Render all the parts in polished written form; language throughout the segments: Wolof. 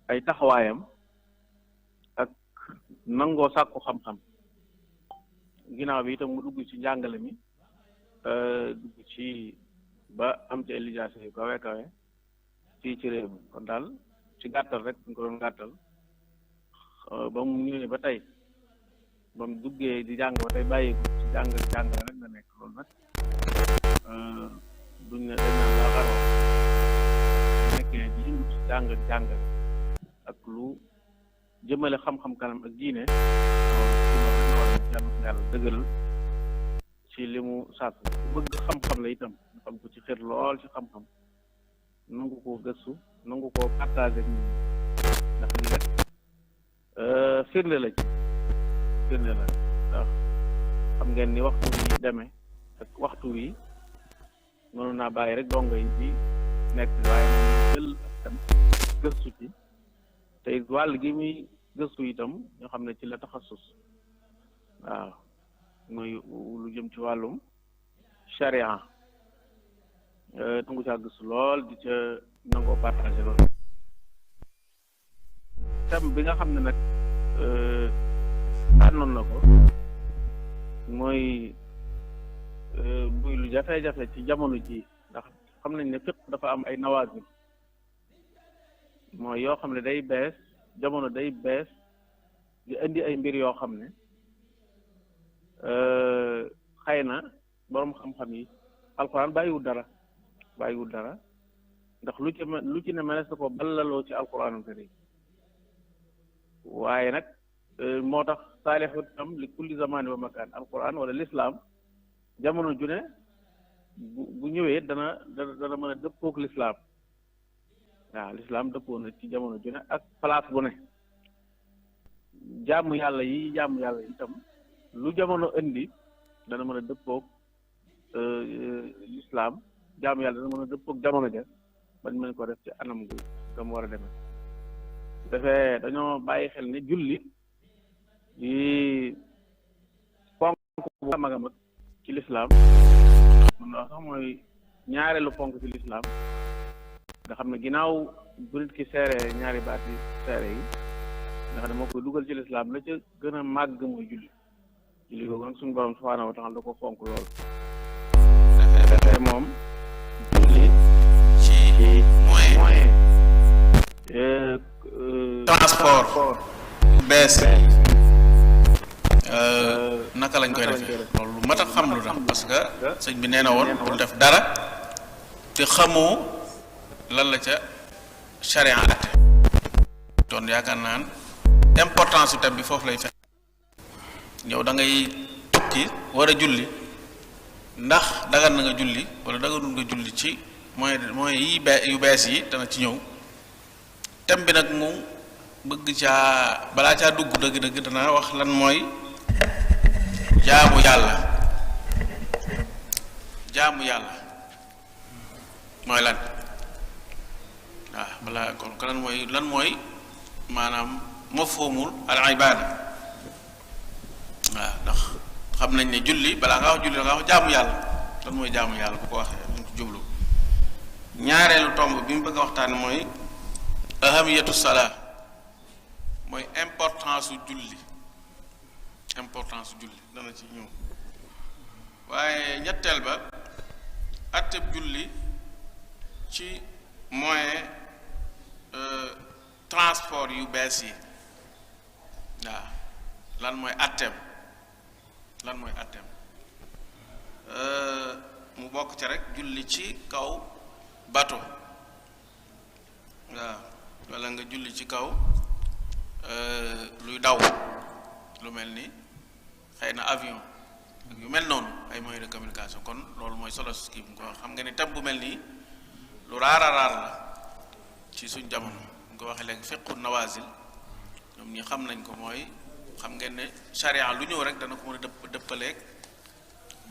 ay taxawaayam ak nangoo sàkku xam-xam ginnaaw bi itam mu dugg ci njàngale mi dugg ci ba am ci ay lijaasa yu kawe kawe fii ci réew mi kon daal ci gàttal rek ñu ko doon gàttal ba mu ñëwee ba tey ba mu duggee di jàng ba tey bàyyi ci jàng rek la nekk loolu nag duñ ne dañ naan laa xaroo nekkee di indi ci jàng ak lu jëmale xam-xam kanam ak diine yàlla dëgëral ci li mu sàkku bëgg xam-xam la itam ñu xam ko ci xër lool ci xam-xam nangu koo gëstu nangu koo partagé ak nit ñi ndax li rek firnde la ci firnde la ndax xam ngeen ni waxtu wi demee ak waxtu wi mënu naa bàyyi rek dongo yi ci nekk waaye moom jël tam gëstu ci te wàll gi muy gëstu itam ñoo xam ne ci la taxasus waaw mooy lu jëm ci wàllum charia nangu caa gëstu lool di ca nangoo partagé loolu thème bi nga xam ne nag tànnoon na ko mooy muy lu jafe-jafe ci jamono ji ndax xam nañ ne fiqh dafa am ay nawaazil mooy yoo xam ne day bees jamono day bees di indi ay mbir yoo xam ne xëy na boroom xam-xam yi alxuraan bàyyiwul dara ndax lu ci ne mënees na ko ballaloo ci alxuraanul karim waaye nag moo tax saalixu tam li kulli zamaani wa makaan alxuraan wala lislaam jamono ju ne bu ñëwee dana mën a dëppook lislaam waaw lislaam dëppoo na ci jamono ju ne ak place bu ne jaamu yàlla yi itam lu jamono indi dana mën a dëppook lislaam jaamu yàlla dana mën a dëppook jamono ja bañ mën ko def ci anam gu mu war a demee dafee dañoo bàyyi xel ne julli yi ponk bu mag a mag ci lislaam mën na wax sax mooy ñaareelu ponk ci lislaam nga xam ne ginnaaw bu nit ki seere ñaari baati seere yi nga xam ne moo koy dugal ci lislaam la ca gën a màgg mooy julli googu nag suñu borom subhaanahu wa taala da ko fonk lool dafay moom julli ci moyen transport bees naka lañ koy defee loolu mat a xam lu tax parce que sëñ bi nee na woon bul def dara te xamoo lan la ca charia atte doon yaakaar naan importance su thème bi foofu lay fekk yow da ngay tukki war a julli ndax dagan na nga julli wala daganul nga julli ci mooy yi yu bees yi dana ci ñëw thème bi nag mu bëgg caa balaa caa dugg dëgg-dëgg dana wax lan mooy jaamu yàlla mooy lan waaw balaa kon lan mooy maanaam mafhumul al ibada waaw ndax xam nañ ne julli balaa nga wax julli da nga wax jaamu yàlla lan mooy jaamu yàlla bu ko waxee ñu ci jublu ñaareelu tomb bi mu bëgg a waxtaan mooy ahamiyatu salaa mooy importance su julli dana ci ñëw waaye ñetteel ba atteb julli ci moyen transport yu bees yi waaw lan mooy atteem mu bokk ci rek julli ci kaw bateau waaw walla nga julli ci kaw luy daw lu mel ni xëy na avion ak yu mel noonu ay moyens de communication kon loolu mooy solo kii bu ko xam nga ni thème bu mel nii lu raar la ci suñ jamono nga ko waxee léegi fiqhu nawazil ñoom ñi xam nañ ko mooy xam ngeen ne charia lu ñëw rek dana ko mën a dëppaleeg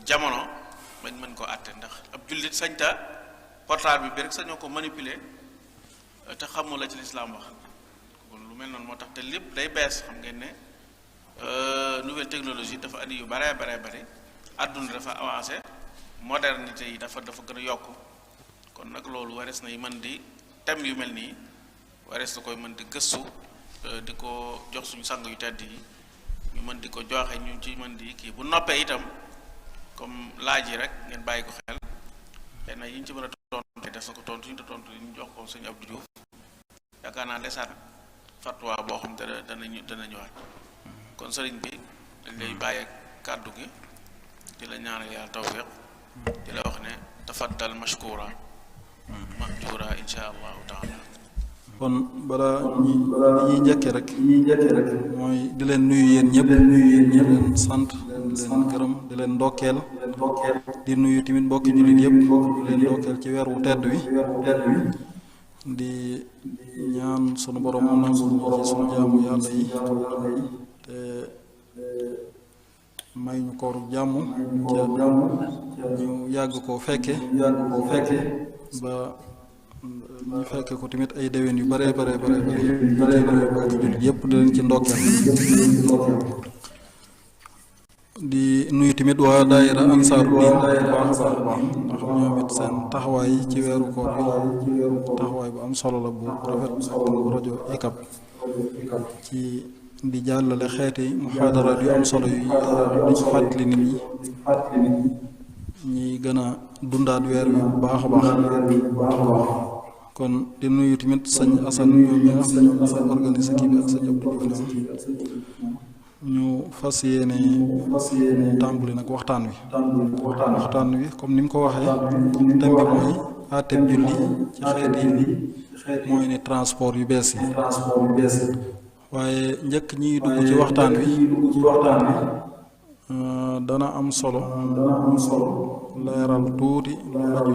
jamono bañ mën koo àtte ndax ab jullit sañta portable bi rek sañoo ko manipuler te xamul la ci lislaam wax kon lu mel noonu moo tax te lépp day bees xam ngeen ne nouvelle technologie dafa andi yu bare àdduna dafa avancé modernité yi dafa gën a yokk kon nag loolu warees nay mën di thème yu mel nii warees na koy mën di gëstu di ko jox suñu sang yu tedd yi ñu mën di ko joxe ñu ci mën di kii bu noppee itam comme laaj yi rek ngeen bàyyi ko xel xëy na yi ñu ci mën a tontu des na ko tontu ñu te tontu ñu jox ko sëñ Abdou Diouf yaakaar naa desaat fatwa boo xam te dana ñëwaat kon sëriñ bi dañ lay bàyyi kàddu gi di la ñaanal yàlla tawfiq di la wax ne tafaddal mashkura mahjura insha allahu taala. kon balaa ñuy njëkkee rek mooy di leen nuyu yéen ñëpp di leen sant di leen gërëm di leen ndokkeel di nuyu tamit mbokki jullit yëpp di leen ndokkeel ci weer wu tedd wi di ñaan sunu borom mu nangul ñu ci sunu jaamu yàlla yi te may ñu kooru jàmm ñu yàgg koo fekke ba ñu fekke ko tamit ay déwén yu bare jullit yëpp di leen ci ndokkeel di nuyu tamit waa daayira Ansaaru Diin baax a baax ndax ñoom it seen taxawaay ci weeru koor bi taxawaay bu am solo la bu rafet ak rajo ICAP ci di jàllale xeeti muhaadaraat yu am solo yu di ci fàttali nit ñi ñi gën a dundaat weer wi bu baax a baax kon di nuyu tamit sëñ Assane ñoom ñi nga xam ne ñoo organisé kii bi ak sëñ Abdou Diouf ñu fas yéene tàmbali nag waxtaan wi comme ni mu ko waxee thème bi mooy àtteb julli ci xeeti mooy ni transport yu bees yi waaye njëkk ñiy dugg ci waxtaan wi dana am solo leeral tuuti lu aju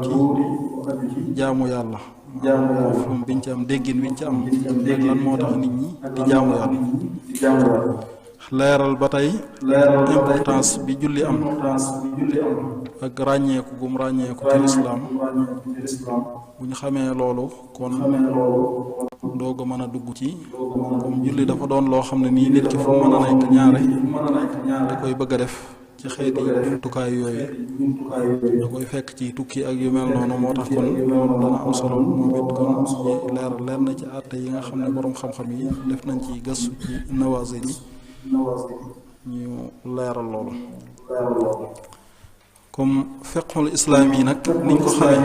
ci jaamu yàlla moom biñ ci am déggin wiñ ci am lan moo tax nit ñi di jaamu yàlla leeral ba tey importance bi julli am ak ràññeeku gum ràññeeku ci lislaam bu ñu xamee loolu kon doog a mën a dugg ci comme julli dafa doon loo xam ne nii nit ki fu mën a nekk ñaare da koy bëgg a def ci xeeti jumtukaay yooyu da koy fekk ci tukki ak yu mel noonu moo tax kon loolu dana am solo moom it kon ñu leeral leen na ci àtte yi nga xam ne boroom xam-xam yi def nañ ci gëstu ci nawaazil yi ñu leeral loolu comme fiqhul islaam yi nag niñ ko xamee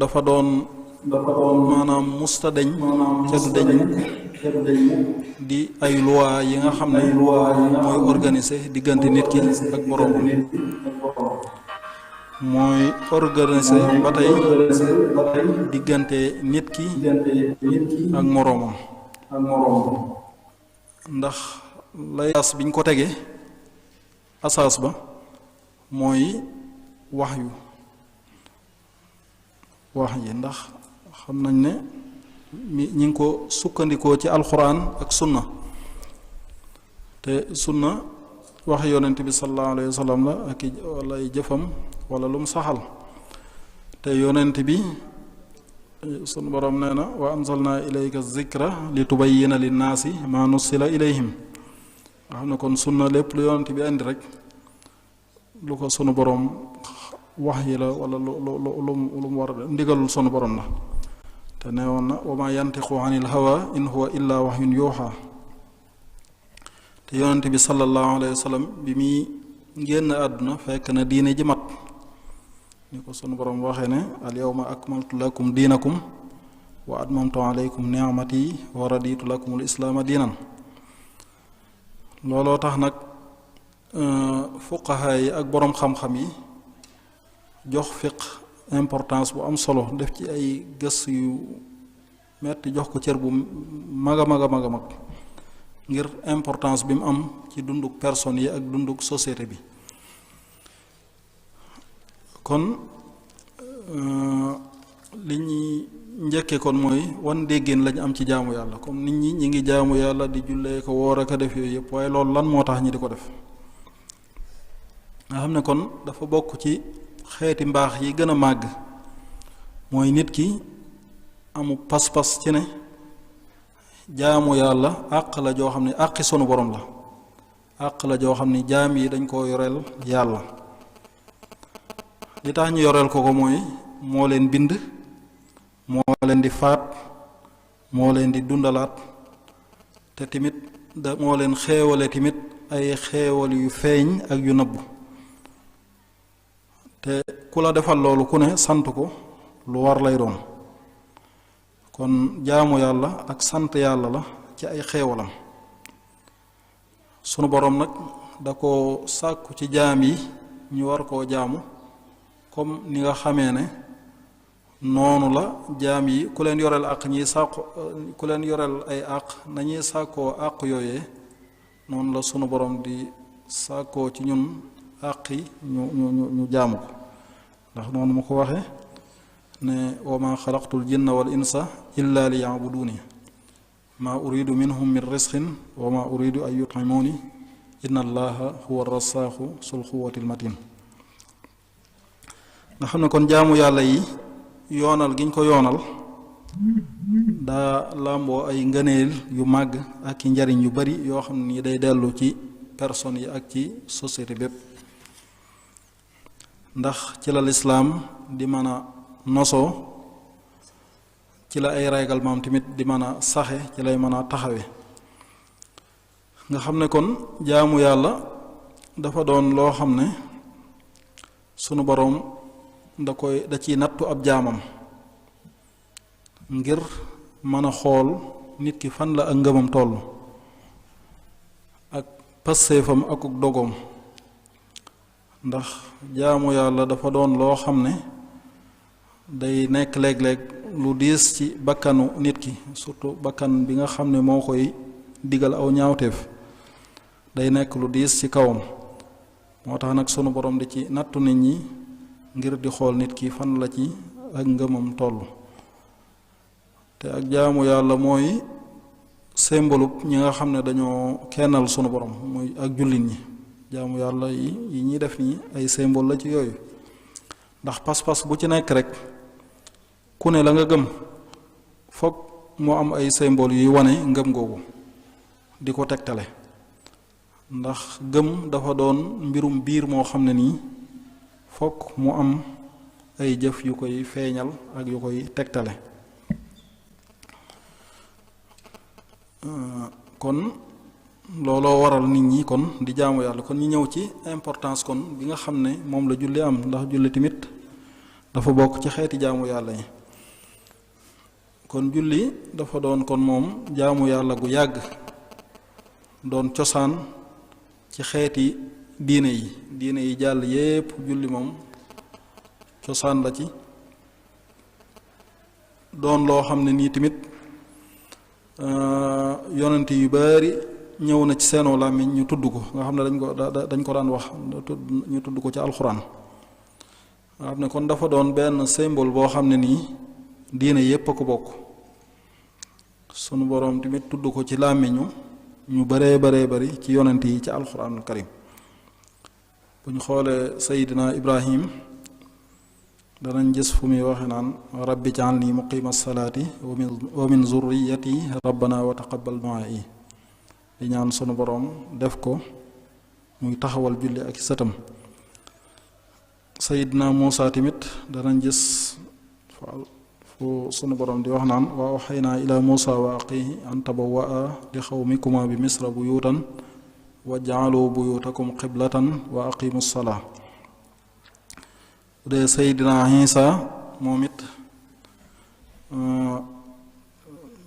dafa doon maanaam musta deñ ca du deñ di ay loi yi nga xam ne mooy organiser diggante nit ki ak boroomam mooy organiser ba tey diggante nit ki ak moroomam ndax lay asaas biñ ko tegee asaas ba mooy wax yi ndax xam nañ ne ñi ngi ko sukkandikoo ci alxuraan ak sunna te sunna wax yonent bi sallallahu alayhi wa sallam la ak wala ay jëfam wala lu mu saxal te yonent bi sunu borom nee na wa anzalna ilayka zikra li tubayyina linnaasi ma nussila ilayhim nga xam ne kon sunna lépp lu yonent bi andi rek lu ko sunu borom wax yi la wala lu mu war a ndigalul sunu borom la te nee woon na wa ma yantiqu anil hawa in huwa illa wahyun yuuxa te yonent bi sallallahu alayhi wa sallam bi muy génn àdduna fekk na diine ji mat ni ko sunu borom waxee ne al yawma akmaltu lakum diinakum wa atmamtu alaykum ni'mati wa raditu lakum al islaama diinan looloo tax nag fuqaha yi ak boroom xam-xam yi jox fiq importance bu am solo def ci ay gëstu yu metti jox ko cër bu mag a mag ngir importance bi mu am ci dunduk personnes yi ak dunduk société bi kon li ñuy njëkkee kon mooy wan déggéen lañ am ci jaamu yàlla comme nit ñi ngi jaamu yàlla di jullee ko woor ak a def yooyu yëpp waaye loolu lan moo tax ñi di ko def nga xam ne kon dafa bokk ci xeeti mbaax yi gën a màgg mooy nit ki amu pas-pas ci ne jaamu yàlla àq la joo xam ne àqi sunu borom la àq la joo xam ne jaam yi dañ koo yoreel yàlla li tax ñu yoreel ko mooy moo leen bind moo leen di faat moo leen di dundalaat te tamit moo leen xéewale tamit ay xéewal yu feeñ ak yu nëbbu te ku la defal loolu ku ne sant ko lu war lay doon kon jaamu yàlla ak sant yàlla la ci ay xéewalam sunu boroom nag da ko sàkku ci jaam yi ñu war koo jaamu comme ni nga xamee ne noonu la jaam yi ku leen yoreel àq ñiy sàkku ku leen yoreel ay àq nañuy sàkkoo àq yooyee noonu la sunu boroom di sàkkoo ci ñun àq yi ñu jaamu ko ndax noonu mu ko waxe ne wa ma xalaqtul jinna wal insa illa li ya'buduni ma uridu minhum min risqin wa ma uridu an yut'imuni inna allaha huwa ar-rassaqu sul quwwatil matin nga xam ne kon jaamu yàlla yi yoonal giñ ko yoonal daa làmboo ay ngëneel yu màgg ak i njariñ yu bari yoo xam ne day dellu ci personnes yi ak ci société bépp ndax ci la lislaam di mën a nosoo ci la ay règlement tamit di mën a saxe ci lay mën a taxawe nga xam ne kon jaamu yàlla dafa doon loo xam ne sunu boroom da ciy nattu ab jaamam ngir mën a xool nit ki fan la ak ngëmam toll ak passeefam ak dogoom ndax jaamu yàlla dafa doon loo xam ne day nekk léeg-léeg lu diis ci bakkanu nit ki surtout bakkan bi nga xam ne moo koy digal aw ñaawteef day nekk lu diis ci kawam moo tax nag sunu borom di ci nattu nit ñi ngir di xool nit ki fan la ci ak ngëmam toll te ak jaamu yàlla mooy symbole ñi nga xam ne dañoo kennal sunu borom muy ak jullit ñi jaamu yàlla yi ñuy def nii ay symbole la ci yooyu ndax pas-pas bu ci nekk rek ku ne la nga gëm foog moo am ay symbole yuy wane ngëm googu di ko tegtale ndax gëm dafa doon mbirum biir moo xam ne nii foog mu am ay jëf yu koy feeñal ak yu koy tegtale kon looloo waral nit ñi kon di jaamu yàlla kon ñu ñëw ci importance kon bi nga xam ne moom la julli am ndax julli tamit dafa bokk ci xeeti jaamu yàlla yi kon julli dafa doon kon moom jaamu yàlla gu yàgg doon cosaan ci xeeti diine yi jàll yépp julli moom cosaan la ci doon loo xam ne nii tamit yonent yu bari ñëw na ci seenoo làmmiñ ñu tudd ko nga xam ne dañ ko daan wax ñu tudd ko ci alxuraan nga xam ne kon dafa doon benn symbole boo xam ne nii diine yépp a ko bokk sunu boroom tamit tudd ko ci làmmiñu ñu baree bari ci yonent yi ci alxuraanul karim bu ñu xoolee Seydina Ibrahim danañ gis fu muy waxe naan rabbi ja'alni muqima salaati wa min zurriyati rabbana wa taqabbal du'aa'i di ñaan sunu boroom def ko muy taxawal julli ak sëtam Seydina Muusa tamit danañ gis fu sunu boroom di wax naan wa awxaynaa ila Muusa wa axiihi an tabawwa'a li xawmikuma bi misra buyuutan wa ja'alu buyutakum qiblatan wa aqimu salaa bu dee Seydina Isa moom it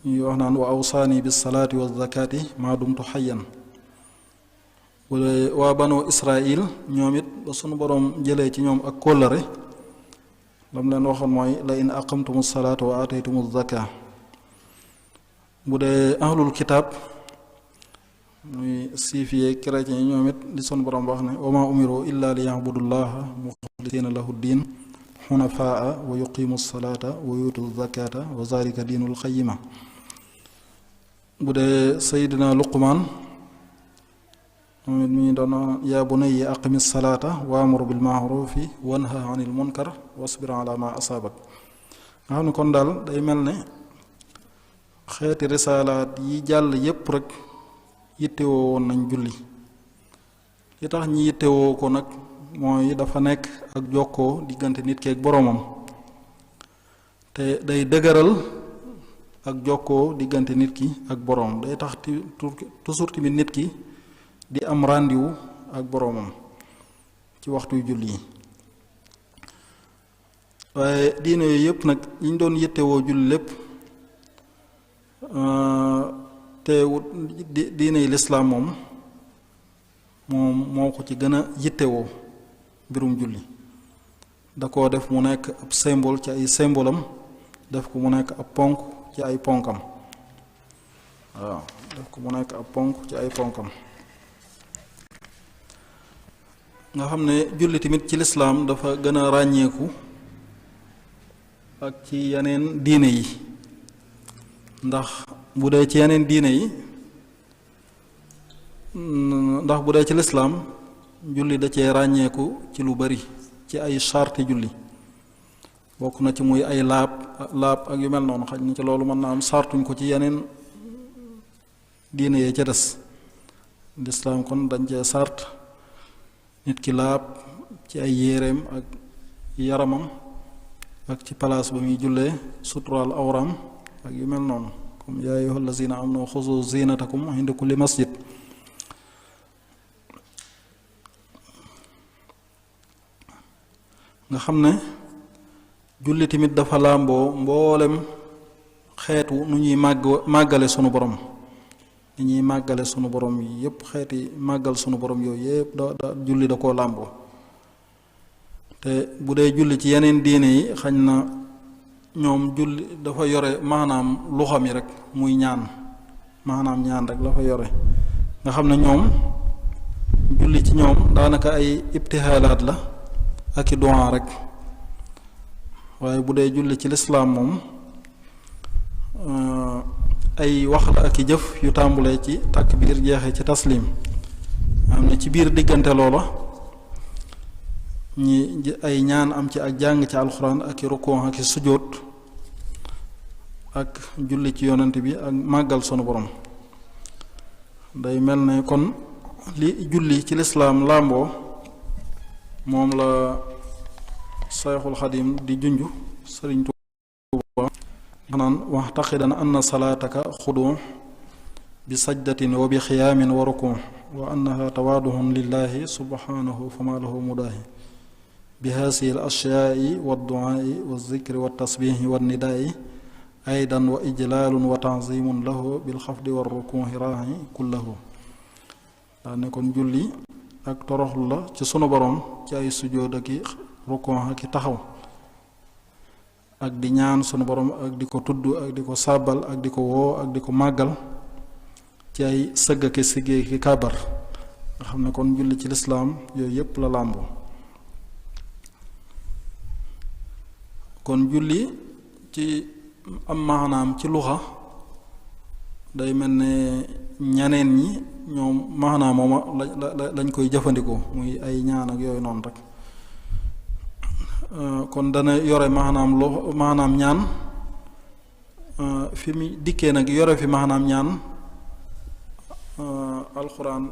ñuy wax naan wa awsaani bis salaati wa zakaati maa dumtu xayyan bu dee waa banu Israil ñoom it ba sunu boroom jëlee ci ñoom ak kóllëre lam leen waxoon mooy la in aqamtumu salaata wa aataytumu zakaa bu dee ahlul kitaab muy siifiyee chrétien yi ñoom it di sunu boroom wax ne wa maa umiru illa li ya'budullaha muxlisiina lahu diin xunafaa wa yuqimu salaata wa yuutu zakata wa zalika diinul xayima bu dee Seydina Luqmaan moom it mi ngi doon yaa bunayya aqimi salaata wa amur bil maarufi wanha anil munkar wasbir ala ma asaabak nga xam ne kon daal day mel ne xeeti risaalaat yi jàll yépp rek yittewoo woon nañ julli li tax ñi yittewoo ko nag mooy dafa nekk ak jokkoo diggante nit keek boroomam te day dëgëral ak jokkoo diggante nit ki ak boroom, day tax toujours tamit nit ki di am rendez-vous ak boroomam ci waxtu julli yi. waaye diine yooyu yëpp nag yi ñu doon yittewoo julli lépp te diine lislaam moom moo ko ci gën a yittewoo mbirum julli. da koo def mu nekk ab symbole ci ay symbolam, def ko mu nekk ab ponk ci ay ponkam. waaw def ko mu nekk ab ponk ci ay ponkam. nga xam ne julli tamit ci lislaam dafa gën a ràññeeku ak ci yeneen diine yi, ndax bu dee ci yeneen diine yi ndax bu dee ci lislaam julli da cee ràññeeku ci lu bari ci ay charti julli. bokk na ci muy ay laab ak yu mel noonu. xaj na ci loolu mën naa am sartuñ ko ci yeneen diine yee ca des. lislaam kon dañ cee sart nit ki laab ci ay yéreem ak yaramam ak ci palaas ba muy jullee, suturaal awram ak yu mel noonu, comme yaa ayyuhal lazina amanu xuzu zinatakum inda kulli masjid. nga xam ne julli tamit dafa làmboo mboolem xeetu nu ñuy màggale sunu borom. ni ñuy màggale sunu borom yi yépp, xeeti màggal sunu borom yooyu yépp julli da koo làmboo. te bu dee julli ci yeneen diine yi xañ na ñoom julli dafa yore maanaam luxa mi rek, muy ñaan, maanaam ñaan rek la fa yore. nga xam ne ñoom julli ci ñoom daanaka ay ibtihaalaat la ak i duwaa rek. waaye bu dee julli ci lislaam moom ay wax la ak i jëf yu tàmbulee ci takbiir jeexee ci taslim. am na ci biir diggante loola ñi ay ñaan am ci ak jàng ci alxuraan ak i rukkoo ak i sujjóot ak julli ci yonent bi ak màggal sunu borom. day mel ne kon li julli ci lislaam làmboo moom la Sayxul Xadim di junju Sëriñ Tuuba naan waxtaqidan anna salaataka xudu bi sajdatin wa bi xiyaamin wa rukuu wa annaha tawaaduhun lillahi subhanahu fama lahu mudaahi bi haasihi al ashyaai wa duaai wa zikri wa tasbihi wa nidaai aydan wa ijlaalun wa tanzimun lahu bil xafdi wa rukuuhi raahi kullahu. daa ne kon julli ak toroxlu la ci sunu borom ci ay sujjóot ak i rukkoo ak i taxaw ak di ñaan sunu borom ak di ko tudd ak di ko sàbbal ak di ko woo ak di ko màggal ci ay sëgg ki siggee ki kàbbar. nga xam ne kon julli ci lislaam yooyu yépp la làmboo. kon julli ci am maanaam ci luxa day mel ne ñaneen ñi ñoom maanaam mooma lañ koy jëfandikoo, muy ay ñaan ak yooyu noonu rek. kon dana yore maanaam ñaan fi mu dikkee nag yore fi maanaam ñaan. alxuraan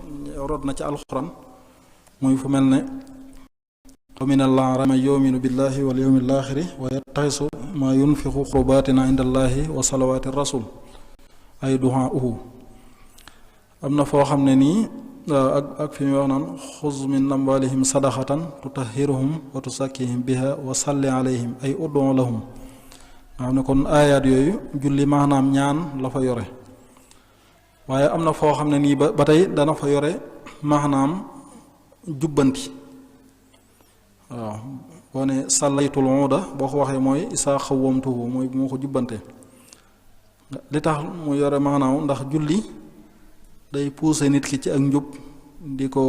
rod na ci alxuraan muy fu mel ne wa min allah man yuminu billahi wal yawmil axiri wa yattaxisu ma yunfiqu qurbatina inda allahi wa salawaati rasul ay duhaauhu. am na foo xam ne nii ak fi mu wax naan xuz min amwalihim sadaxatan tutahhiruhum wa tusakkihim biha wa salli alayhim ay ud'u lahum. nga xam ne kon aayaat yooyu julli maanaam ñaan la fa yore. waaye am na foo xam ne nii ba tey dana fa yore maanaam jubbanti. waaw boo ne sàllaytul uuda boo ko waxee mooy isaa xawwamtuhu mooy bu moo ko jubbante. li tax mu yore maanaam ndax julli day pousser nit ki ci ak njub, di ko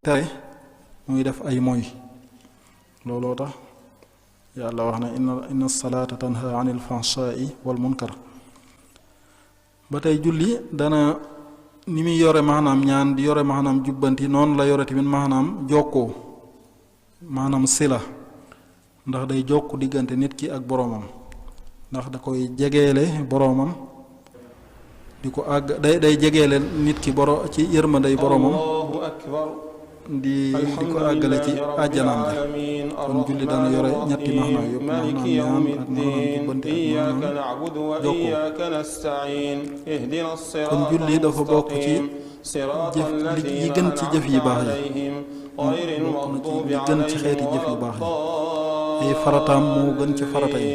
tere muy def ay moy. looloo tax yàlla wax ne inna salaata tanha anil fahshaai wal munkar. ba tey julli dana ni muy yore maanaam ñaan di yore maanaam jubbanti, noonu la yore tamit maanaam jokkoo, maanaam sila, ndax day jokk diggante nit ki ak boroomam, ndax da koy jegeele boroomam, di ko àgg day jegeele nit ki ci yërmanday boroomam. Allahu akbar di ko àggale ci àjjanaam ja kon julli dana yore ñetti maxnaa yëpp maanaam ñaan ak maanaam jubbante ak maanaam jokkoo kon julli dafa bokk ci jëf yi gën ci jëf yi baax yi bokk na ci li gën ci xeeti jëf yu baax yi ay farataam moo gën ci farata yi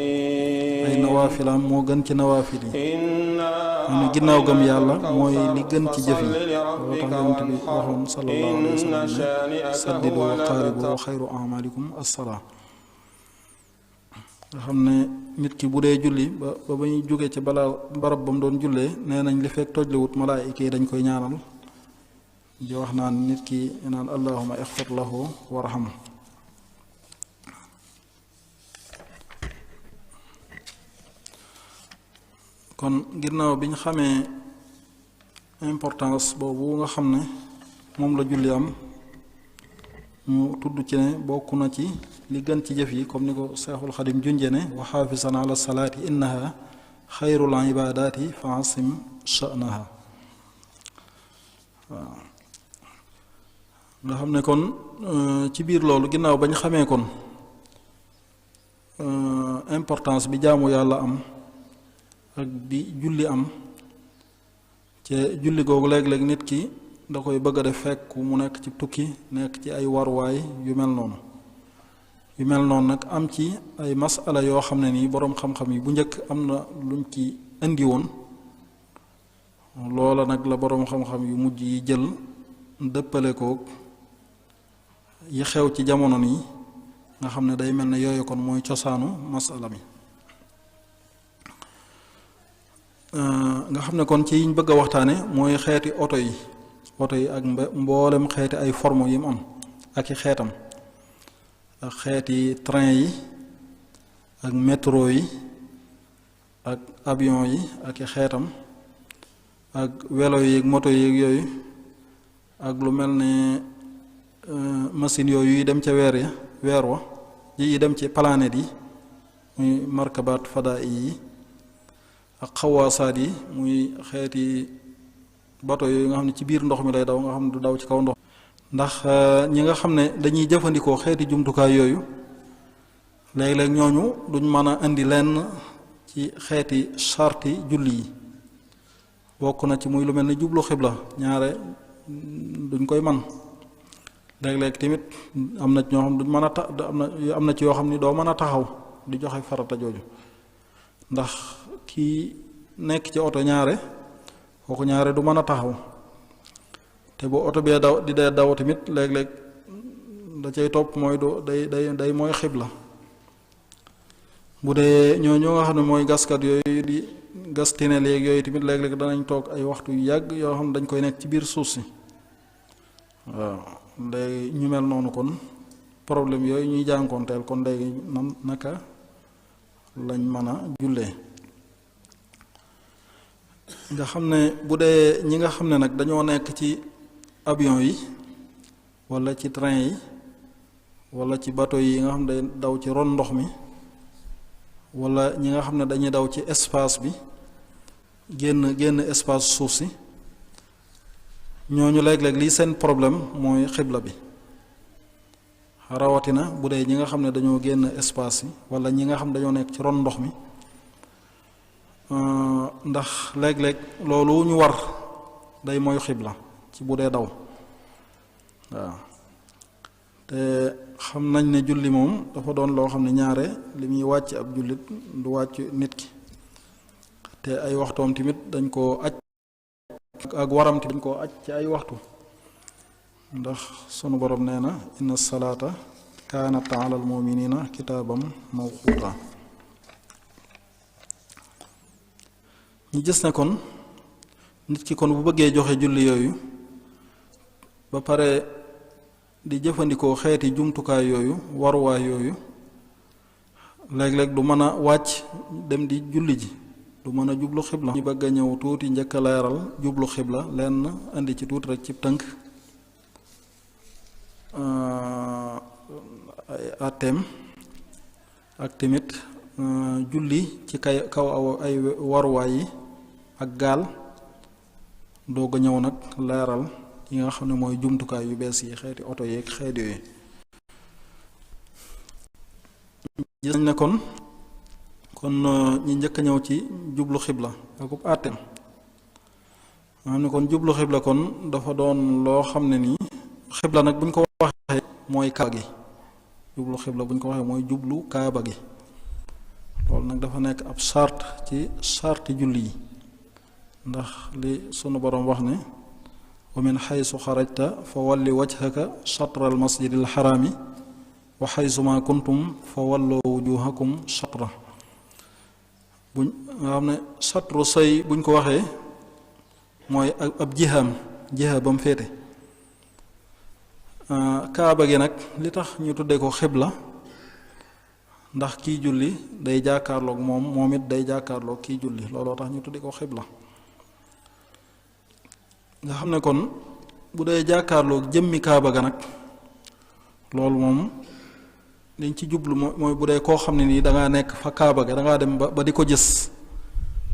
ay nawaafilaam moo gën ci nawaafil yi xam ne ginnaaw gëm yàlla mooy li gën ci jëf yi loolu tax yonent bi waxoon sallallahu alayhi wa sallam ne saddidu wa qaaribu wa xayru amalikum as-salaa nga xam ne nit ki bu dee julli ba ba ñuy jóge ci balaa barab ba mu doon jullee nee nañ li fekk tojliwut malaayika yi dañ koy ñaanal di wax naan nit ki naan allahumma ixfir lahu warham kon ginnaaw bi ñu xamee importance boobu nga xam ne moom la julli am ñu tudd ci ne bokk na ci li gën ci jëf yi comme ni ko Seexul Xadim junje ne wa xaafisan ala salaati innaha xayrul ibadaati fa asim sha'naha waaw nga xam ne kon ci biir loolu ginnaaw bañ xamee kon importance bi jaamu yàlla am ak bi julli am ci julli googu léeg-léeg nit ki da koy bëgg a def fekk mu nekk ci tukki nekk ci ay warwaay yu mel noonu nag am ci ay masala yoo xam ne nii boroom xam-xam yi bu njëkk am na luñ ci indi woon loola nag la boroom xam-xam yu mujj yi jël dëppale koog yi xew ci jamono nii nga xam ne day mel ne yooyu kon mooy cosaanu masala mi nga xam ne kon ci yiñ bëgg a waxtaane mooy xeeti oto yi ak mboolem xeeti ay forme yi mu am ak i xeetam ak xeeti train yi ak métro yi ak avion yi ak i xeetam ak welo yi ak moto yi ak yooyu ak lu mel ne machine yooyu yi dem ca weer wa yi dem ci planète yi muy markabaat fadaa yi ak xawaasaat yi muy xeeti bato yooyu nga xam ne ci biir ndox mi lay daw nga xam ne du daw ci kaw ndox ndax ñi nga xam ne dañuy jëfandikoo xeeti jumtukaay yooyu léeg-léeg ñooñu duñ mën a indi lenn ci xeeti sarti julli yi bokk na ci muy lu mel ne jublu xibla ñaare duñ koy man léeg-léeg tamit am na ñoo xam duñ mën a am na ci yoo xam ni doo mën a taxaw di joxe farata jooju ndax kii nekk ci oto ñaare kooku ñaare du mën a taxaw te bu oto bee daw di dee daw tamit léeg-léeg da cay topp mooy day mooy xibla bu dee ñoo nga xam ne mooy gaskat yooyu di gas tineel yeeg yooyu tamit léeg-léeg danañ toog ay waxtu yu yàgg yoo xam ne dañ koy nekk ci biir suuf si waaw léegi ñu mel noonu kon problème yooyu ñuy jànkoonteel kon léegi naka lañ mën a jullee nga xam ne bu dee ñi nga xam ne nag dañoo nekk ci avion yi walla ci train yi walla ci bateau yi nga xam ne day daw ci ron ndox mi walla ñi nga xam ne dañuy daw ci espace bi génn espace suuf si ñooñu léeg-léeg lii seen problème mooy xibla bi rawatina bu dee ñi nga xam ne dañoo génn espace yi walla ñi nga xam ne dañoo nekk ci ron ndox mi ndax léeg-léeg loolu ñu war day mooy xibla ci bu dee daw waaw te xam nañ ne julli moom dafa doon loo xam ne ñaare li muy wàcc ab jullit du wàcc nit ki te ay waxtoom tamit dañ koo aj ak waram tamit dañ koo aj ci ay waxtu ndax sunu borom nee na inna salaata kaanat ala al muminina kitaabam mawquuta ñu gis ne kon nit ki kon bu bëggee joxe julli yooyu ba pare di jëfandikoo xeeti jumtukaay yooyu waruwaay yooyu léeg-léeg du mën a wàcc dem di julli ji du mën a jublu xibla ñu bëgg a ñëw tuuti njëkk a leeral jublu xibla lenn indi ci tuuti rek ci tënk ay àtteem ak tamit julli ci kaw ay waruwaay yi ak gaal doog a ñëw nag leeral yi nga xam ne mooy jumtukaay yu bees yi xeeti oto yeeg xeet yooyu. gis nañ ne kon ñi njëkk a ñëw ci jublu xibla akub àtteem nga xam ne kon jublu xibla kon dafa doon loo xam ne nii xibla nag buñ ko waxee mooy kaaba gi. jublu xibla buñ ko waxee mooy jublu kaaba gi loolu nag dafa nekk ab sart ci sarti julli yi ndax li sunu boroom wax ne wa min xaysu xarajta fa walli wajhaka shatra al masjid al xaraami wa xaysu ma kuntum fa walloo wujuhakum shatra buñ nga xam ne satru say buñ ko waxee mooy ab jiha ba mu féete kaaba gi nag li tax ñu tuddee ko xibla ndax kii julli day jàkkaarloog moom it day jàkkaarloog kii julli looloo tax ñu tuddee ko xibla nga xam ne kon bu dee jàkkaarloog jëmmi kaaba ga nag loolu moom liñ ci jublu mooy bu dee koo xam ne nii dangaa nekk fa kaaba ga dangaa dem ba di ko gis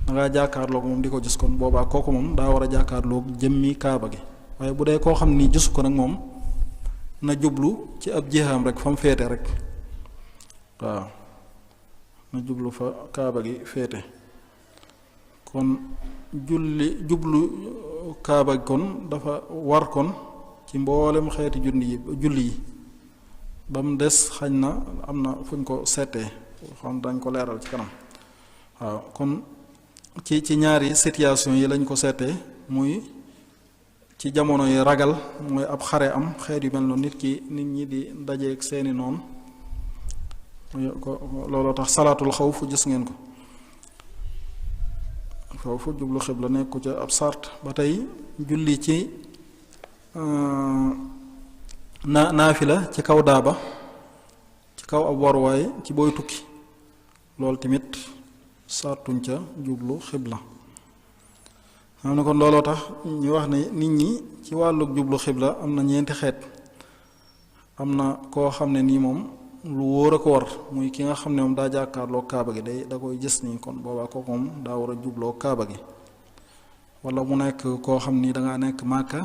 dangaa jàkkaarloog moom di ko gis kon boobaa kooku moom daa war a jàkkaarloog jëmmi kaaba gi waaye bu dee koo xam ne nii gisu ko nag moom na jublu ci ab jihaam rek fa mu féete rek waaw na jublu fa kaaba gi féete kon jublu kaaba gi kon dafa war kon ci mboolem xeeti julli yi ba mu des xañ na am na fu ñu ko seetee xam dañ ko leeral ci kanam waaw kon ci ñaari situation yi lañ ko seetee muy ci jamono yi ragal mooy ab xare am xeet yu mel noonu nit ñi di dajeeg seeni noonu looloo tax salaatul xawf gis ngeen ko foofu jublu xibla nekku ca ab sart ba tey julli ci naafila ci kaw daaba ci kaw ab waruwaay ci booy tukki loolu tamit sartuñ ca jublu xibla xam ne kon looloo tax ñu wax ne nit ñi ci wàllug jublu xibla am na ñeenti xeet am na koo xam ne nii moom lu wóor a ko war muy ki nga xam ne moom daa jàkkaarloo kaaba gi da koy gis nii kon boobaa kooku moom daa war a jubloo kaaba gi wala mu nekk koo xam ni dangaa nekk màkka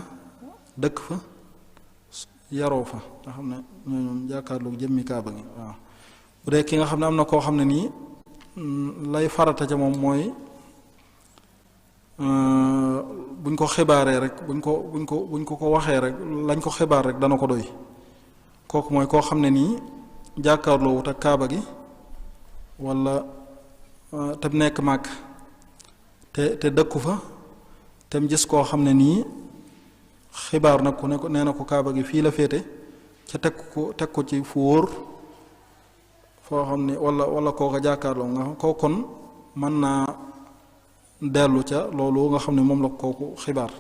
dëkk fa yaroo fa nga xam ne ñooñu jàkkaarloo jëmmi kaaba gi waaw bu dee ki nga xam ne am na koo xam ne nii lay farata ca moom mooy buñ ko xibaaree rek buñ ko waxee rek lañ ko xibaar rek dana ko doy kooku mooy koo xam ne nii jàkkaarloo wut ak kaaba gi wala te nekk màkk te dëkku fa te mu gis koo xam ne nii xibaar nag ku ne ko nee na ko kaaba gi fii la féete ca teg ko ci fu wóor foo xam ne wala kooka jàkkaarloo nga xam kooku kon mën naa dellu ca loolu nga xam ne moom la kooku xibaar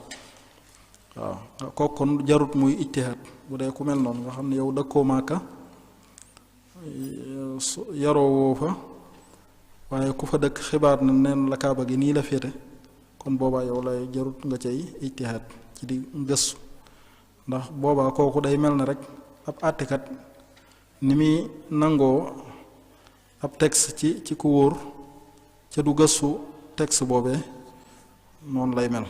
waaw kooku kon jarut muy ijtihaad bu dee ku mel noonu nga xam ne yow dëkkoo Màkka yaroo woo fa waaye ku fa dëkk xibaar na neen la kaaba gi nii la féete kon boobaa yow lay jarut nga cay ijtihaad ci di gëstu ndax boobaa kooku day mel na rek ab àttekat ni muy nangoo ab texte ci ku wóor ca du gëstu texte boobee noonu lay mel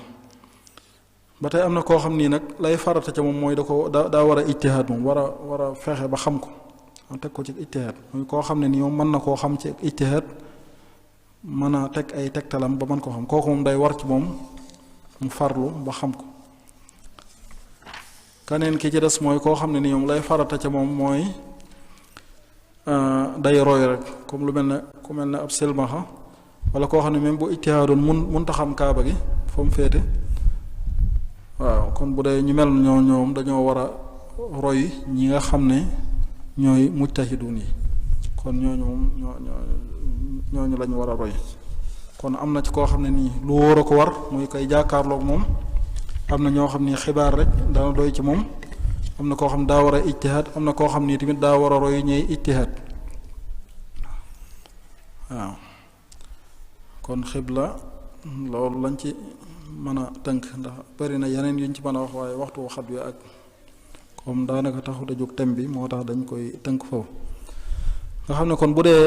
ba tey am na koo xam nii nag lay farata ca moom mooy daa war a ijtihaad moom war a fexe ba xam ko teg ko ci ijtihaad mooy koo xam ne nii moom mën na koo xam ci ijtihaad mën a teg ay tegtalam ba mën koo xam kooku moom day war ci moom mu farlu ba xam ko keneen ki ci des mooy koo xam ne nii moom lay farata ca moom mooy day roy rek comme lu mel ne ku mel ne ab silmaxa wala koo xam ne même bu ijtihaadoon mun ta xam kaaba gi fa mu féete waaw kon bu dee ñu mel ñoom dañoo war a roy ñi nga xam ne ñooy mujtahidun yi kon ñooñu moom ñooñu lañu war a roy kon am na ci koo xam ne nii lu wóor a ko war muy koy jàkkaarloog moom am na ñoo xam ni xibaar rek dana doy ci moom am na koo xam daa war a ijtihaad am na koo xam ni tamit daa war a roy ñooy ijtihaad waaw kon xibla loolu lañ ci mën a tënk ndax bari na yeneen yuñ ci mën a wax waaye waxtu waxat wi ak comme daanaka taxut a jóg thème bi moo tax dañ koy tënk foofu nga xam ne kon bu dee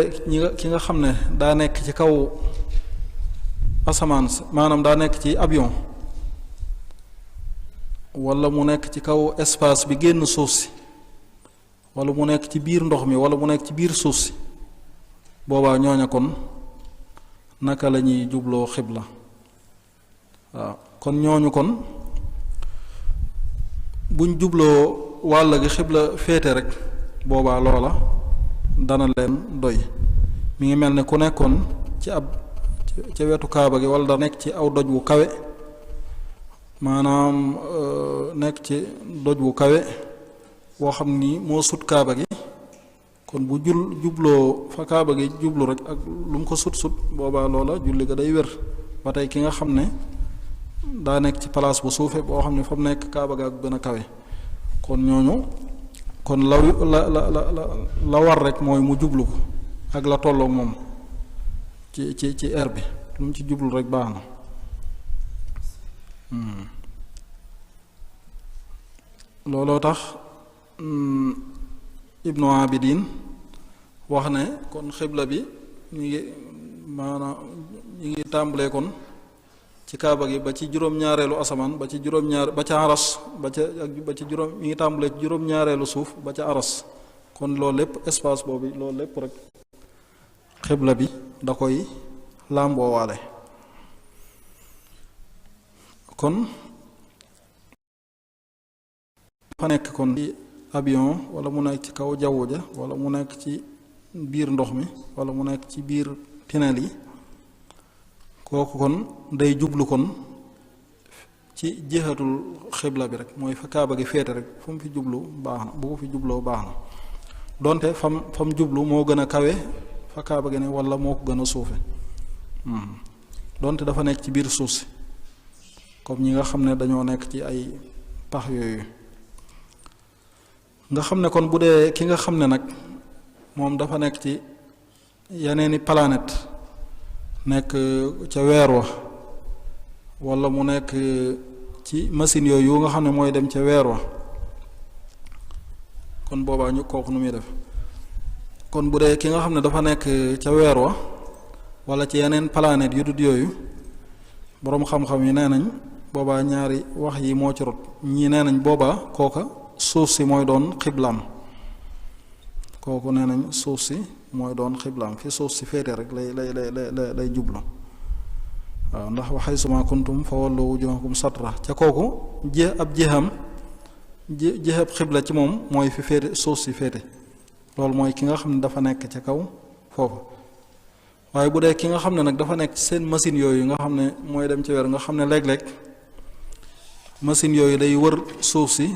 ki nga xam ne daa nekk ci kaw asamaan maanaam daa nekk ci avion wala mu nekk ci kaw espace bi génn suuf si wala mu nekk ci biir ndox mi wala mu nekk ci biir suuf si boobaa ñooña kon naka la ñuy jubloo xibla waaw kon ñooñu kon buñ jubloo wàll gi xibla féete rek boobaa loola dana leen doy mi ngi mel ne ku nekkoon ci ab ca wetu kaaba gi wala da nekk ci aw doj wu kawe maanaam nekk ci doj wu kawe woo xam ni moo sut kaaba gi kon bu jubloo fa kaaba gi jublu rek ak lu mu ko sut boobaa loola julli ga day wér ba tey ki nga xam ne daa nekk ci place bu suufe boo xam ne fa mu nekk kaaba ga ak gën a kawe kon ñooñu kon la war rek mooy mu jublu ko ak la tolloog moom ci air bi lu mu ci jublu rek baax na looloo tax Ibnu Abidin wax ne kon xibla bi ñu ngi maanaam ñu ngi tàmbalee kon ci kaaba gi ba ci juróom-ñaareelu asamaan ba ci juróom-ñaar ba ca aras ba ci juróom mi ngi tàmbalee ci juróom-ñaareelu suuf ba ca aras kon loolu lépp espace boobu loolu lépp rek xibla bi da koy làmboowaale kon fa nekk kon ci avion wala mu nekk ci kaw jaww ja wala mu nekk ci biir ndox mi wala mu nekk ci biir tunnel yi kooku kon day jublu kon ci jeexatul xibla bi rek mooy fa kaaba gi féete rek fu mu fi jublu baax na bu ko fi jubloo baax na donte fam jublu moo gën a kawe fa kaaba gi ne wala moo ko gën a suufe donte dafa nekk ci biir suuf si comme ñi nga xam ne dañoo nekk ci ay pax yooyu nga xam ne kon bu dee ki nga xam ne nag moom dafa nekk ci yeneeni planète nekk ca weer wa wala mu nekk ci machine yooyu nga xam ne mooy dem ca weer wa kon boobaa ñu kooku nu muy def kon bu dee ki nga xam ne dafa nekk ca weer wa wala ci yeneen planète yu dut yooyu boroom xam-xam yi nee nañ boobaa ñaari wax yi moo ci rot ñii nee nañ boobaa kooka suuf si mooy doon xiblaam kooku nee nañ suuf si mooy doon xiblaam fi suuf si féete rek lay jublu waaw ndax waxay suma kuntum fa wallu wujuhakum satra ca kooku ab jeexab xibla ci moom mooy fi féete suuf si féete loolu mooy ki nga xam ne dafa nekk ca kaw foofu waaye bu dee ki nga xam ne nag dafa nekk ci seen machine yooyu nga xam ne mooy dem ci weer nga xam ne léeg-léeg machine yooyu day wër suuf si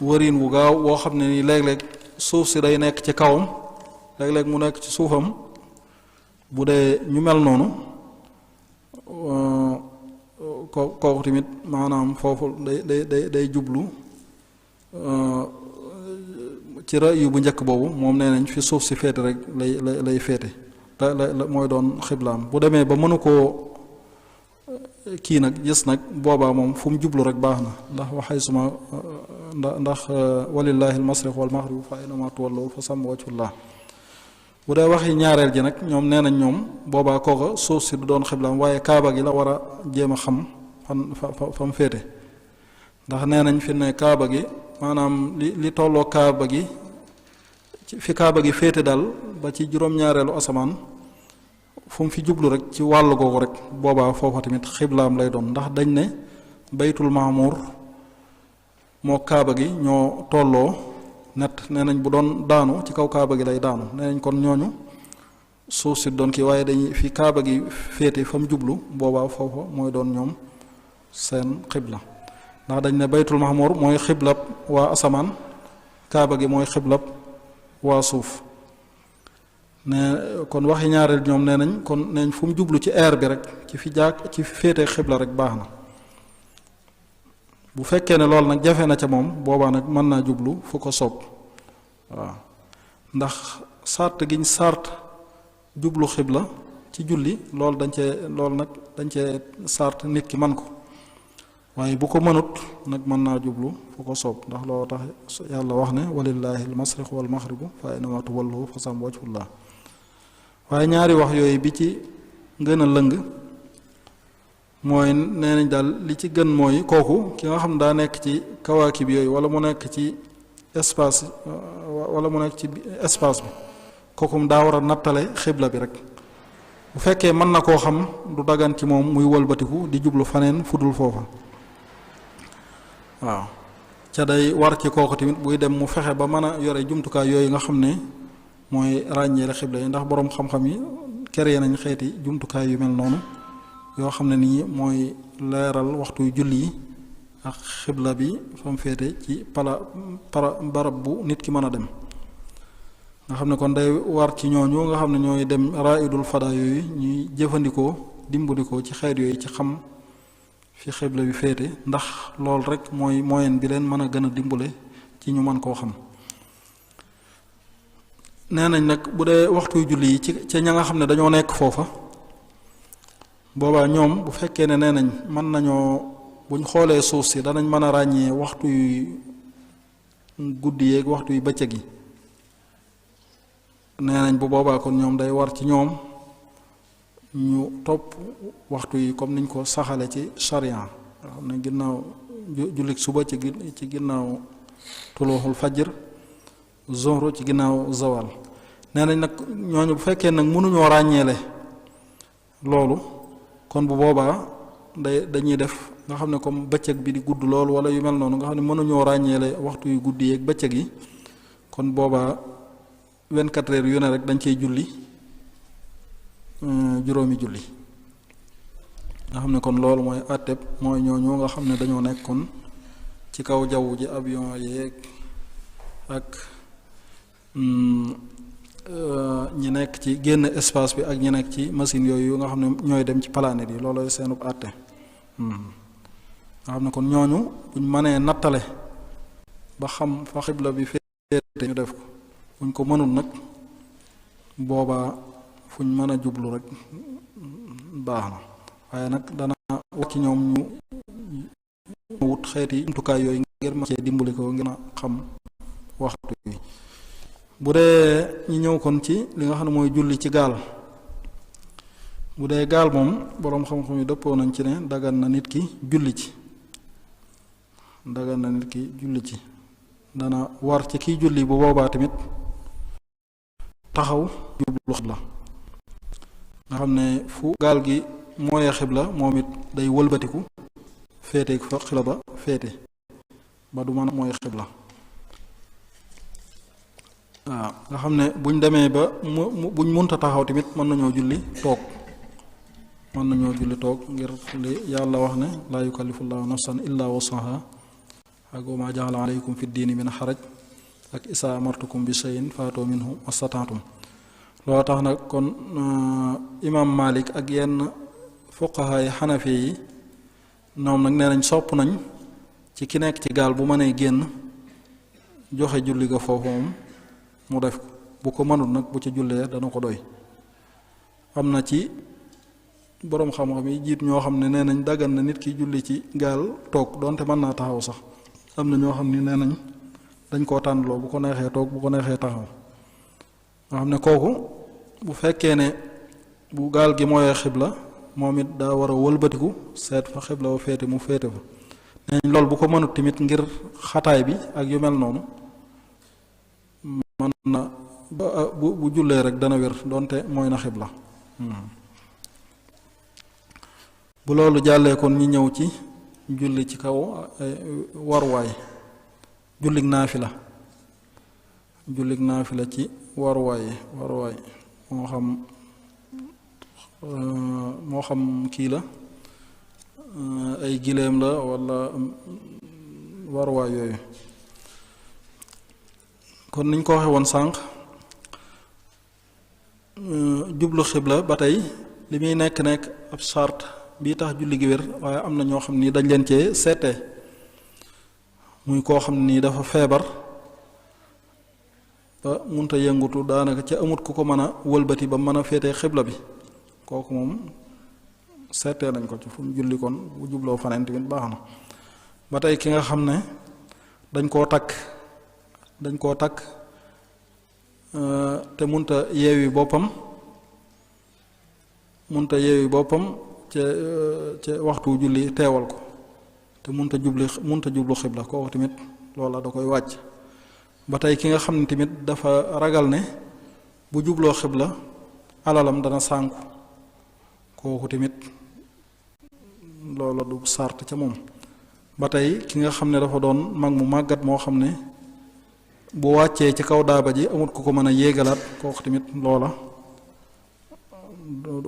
wërin wu gaaw woo xam ne nii léeg-léeg suuf si day nekk ci kawam léeg-léeg mu nekk ci suufam bu dee ñu mel noonu kooku tamit maanaam foofu day jublu ci rayu bu njëkk boobu moom nee nañ fi suuf si féete rek lay féete la mooy doon xiblaam bu demee ba mënu koo kii nag gis nag boobaa moom fu mu jublu rek baax na ndax waxay suma ndax walillahi almasriq wal maghrib fa aynama tuwallu fa samma wajhullah bu dee waxi ñaareel ji nag ñoom nee nañ ñoom boobaa kooka suuf si du doon xiblaam waaye kaaba gi la war a jéem a xam fa mu féete ndax nee nañ fi ne kaaba gi maanaam li tolloo kaaba gi fi kaaba gi féete daal ba ci juróom-ñaareelu asamaan fu mu fi jublu rek ci wàll googu rek boobaa foofa tamit xiblaam lay doon ndax dañ ne baytul maamuur moo kaaba gi ñoo tolloo net nee nañ bu doon daanu ci kaw kaaba gi lay daanu nee nañ kon ñooñu suuf si doon kii waaye dañuy fi kaaba gi féete fa mu jublu boobaa foofa mooy doon ñoom seen xibla ndax dañ ne baytul maamuur mooy xiblab waa asamaan kaaba gi mooy xiblab waa suuf ne kon waxi ñaareel ñoom nee nañ kon neeñ fu mu jublu ci air bi rek ci fi féete xibla rek baax na bu fekkee ne loolu nag jafe na ca moom boobaa nag mën naa jublu fu ko soob waaw ndax sart giñ sart jublu xibla ci julli loolu nag dañ cee sart nit ki man ko waaye bu ko mënut nag mën naa jublu fu ko soob ndax loolu tax yàlla wax ne walillahi almasriq wal maghribu fa aynama tuwallu fa samma wajhullah waaye ñaari wax yooyu bi ci gën a lëng mooy nee nañ daal li ci gën mooy kooku ki nga xam daa nekk ci kawaakib yooyu wala mu nekk ci espace wala mu nekk ci espace bi kooku daa war a nattale xibla bi rek bu fekkee mën na koo xam du dagan ci moom muy wëlbatiku di jublu faneen fudul foofa waaw ca day war ci kooku tamit buy dem mu fexe ba mën a yore jumtukaay yooyu nga xam ne mooy ràññeele xibla yi ndax boroom xam-xam yi créé nañ xeeti jumtukaay yu mel noonu yoo xam ne nii mooy leeral waxtu julli yi ak xibla bi fa mu féete ci barab bu nit ki mën a dem nga xam ne kon day war ci ñooñu nga xam ne ñooy dem raidul fada yooyu ñuy jëfandikoo dimbandikoo ci xeet yooyu ci xam fi xibla bi féete ndax loolu rek mooy moyen bi leen mën a gën a dimbale ci ñu mën koo xam nee nañ nag bu dee waxtu julli yi ci ña nga xam ne dañoo nekk foofa boobaa ñoom bu fekkee ne nee nañ mën nañoo buñ xoolee suuf si danañ mën a ràññee waxtu yu guddi yeeg waxtu yu bëccëg yi nee nañ bu boobaa kon ñoom day war ci ñoom ñu topp waxtu yi comme niñ ko saxale ci sharia nga xam ne ginnaaw jullik suba ci ginnaaw tuluuxul fajr zuhru ci ginnaaw zawal nee nañ nag ñooñu bu fekkee nag mënuñoo ràññeele loolu kon bu boobaa dañuy def nga xam ne comme bëccëg bi di gudd loolu wala yu mel noonu nga xam ne mënuñoo ràññeele waxtu yu guddi yeeg bëccëg yi kon boobaa 24 heures yu ne rek dañ cey julli juróomi julli nga xam ne kon loolu mooy àtteb mooy ñooñu nga xam ne dañoo nekk kon ci kaw jaww ji avion yeeg ak ñi nekk ci génn espace bi ak ñi nekk ci machine yooyu nga xam ne ñooy dem ci planète yi loolooy seenub àtte nga xam ne kon ñooñu buñ mënee nattale ba xam fa xibla bi féete ñu def ko buñ ko mënul nag boobaa fuñ mën a jublu rek baax na waaye nag dana wax ci ñoom ñu wut xeeti jumtukaay yooyu ngir ma cee dimbali ko ngir a xam waxtu yi bu dee ñu ñëw kon ci li nga xam ne mooy julli ci gaal bu dee gaal moom boroom xam-xam yi dëppoo nañ ci ne dagan na nit ki julli ci dana war ci kiy julli bu boobaa tamit taxaw jublu xibla nga xam ne fu gaal gi mooyee xibla moom it day wëlbatiku féete fa xibla ba féete ba du mën a mooy xibla waaw nga xam ne buñ demee ba buñ munta taxaw tamit mën nañoo julli toog ngir li yàlla wax ne laa yukallifu llahu nafsan illa wusaha ak wa ma jaala alaykum fi diini min xaraj ak isa amartukum bi shay'in faatoo minhu mastataatum loolu tax nag kon imam Malik ak yenn fuqaha yi xanafi yi ñoom nag nee nañ sopp nañ ci ki nekk ci gaal bu mënee génn joxe julli ga foofu moom mu def ko bu ko mënul nag bu ci jullee dana ko doy am na ci boroom xam-xam yi jiit ñoo xam ne nee nañ daggan na nit ki julli ci gaal toog donte mën naa taxaw sax am na ñoo xam ne nee nañ dañ koo tànnloo bu ko neexee toog bu ko neexee taxaw nga xam ne kooku bu fekkee ne bu gaal gi mooyee xibla moom it daa war a wëlbatiku seet fa xibla wa féete mu féete fa nee nañ loolu bu ko mënut tamit ngir xataay bi ak yu mel noonu mën na bu jullee rek dana wér donte mooy na xibla bu loolu jàllee kon ñi ñëw ci julli ci kaw warwaay jullig naafila ci warwaay moo xam kii la ay giléem la walla warwaay yooyu kon niñ ko waxe woon sànq jublu xibla ba tey li muy nekk ab sart bii tax julli gi wér waaye am na ñoo xam ni dañ leen cee seete muy koo xam ni dafa feebar ba munta yëngutu daanaka ca amut ku ko mën a wëlbati ba mën a féetee xibla bi kooku moom seetee nañ ko ci fu mu julli kon bu jubloo faneen tamit baax na ba tey ki nga xam ne dañ koo takk te munta yeewi boppam ca waxtu julli teewal ko te munta jublu xibla kooku tamit loola da koy wàcc. ba tey ki nga xam ne tamit dafa ragal ne bu jubloo xibla alalam dana sànku kooku tamit loola du sart ca moom. ba tey ki nga xam ne dafa doon mag mu màggat moo xam ne bu wàccee ci kaw daaba ji amut ku ko mën a yéegalaat kooku tamit loola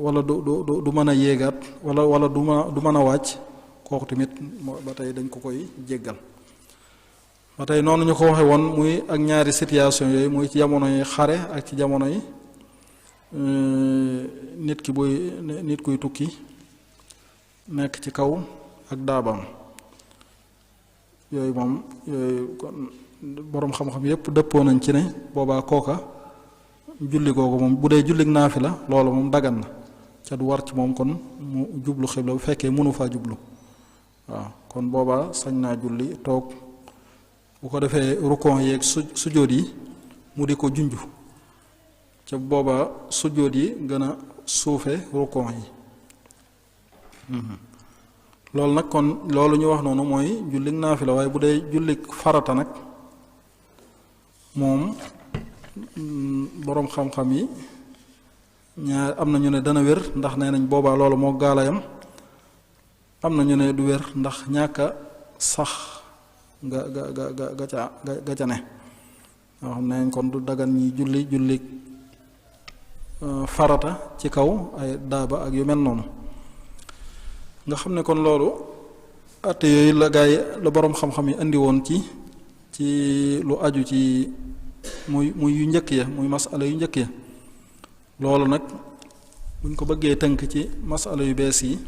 wala du mën a yéegaat wala du mën a wàcc kooku tamit ba tey dañ ko koy jéggal. ba tey noonu ñu ko waxe woon muy ak ñaari situation yooyu muy ci jamono yi xare ak ci jamono yi nit kuy tukki nekk ci kaw ak daabaam yooyu moom yooyu kon boroom xam-xam yépp dëppoo nañ ci ne boobaa kooka julli googu moom bu dee jullig naafila loolu moom dagan na ca du war ci moom kon mu jublu xibla bu fekkee mënu faa jublu waaw kon boobaa sañ naa julli toog bu ko defee rukon yeeg sujjóot yi mu di ko junj ca boobaa sujjóot yi gën a suufe rukon yi loolu nag kon loolu ñu wax noonu mooy jullig naafila waaye bu dee jullig farata nag moom boroom xam-xam yi ñaar am na ñu ne dana wér ndax nee nañ boobaa loolu moo gaalayam am na ñu ne du wér ndax ñàkk a sax ga ca ne yoo xam ne kon du dagan ñi julli farata ci kaw ay daaba ak yu mel noonu nga xam ne kon loolu atte yooyu la gaay la boroom xam-xam yi indi woon ci lu aju ci muy yu njëkk ya muy masala yu njëkk ya loolu nag buñ ko bëggee tënk ci masala yu bees yi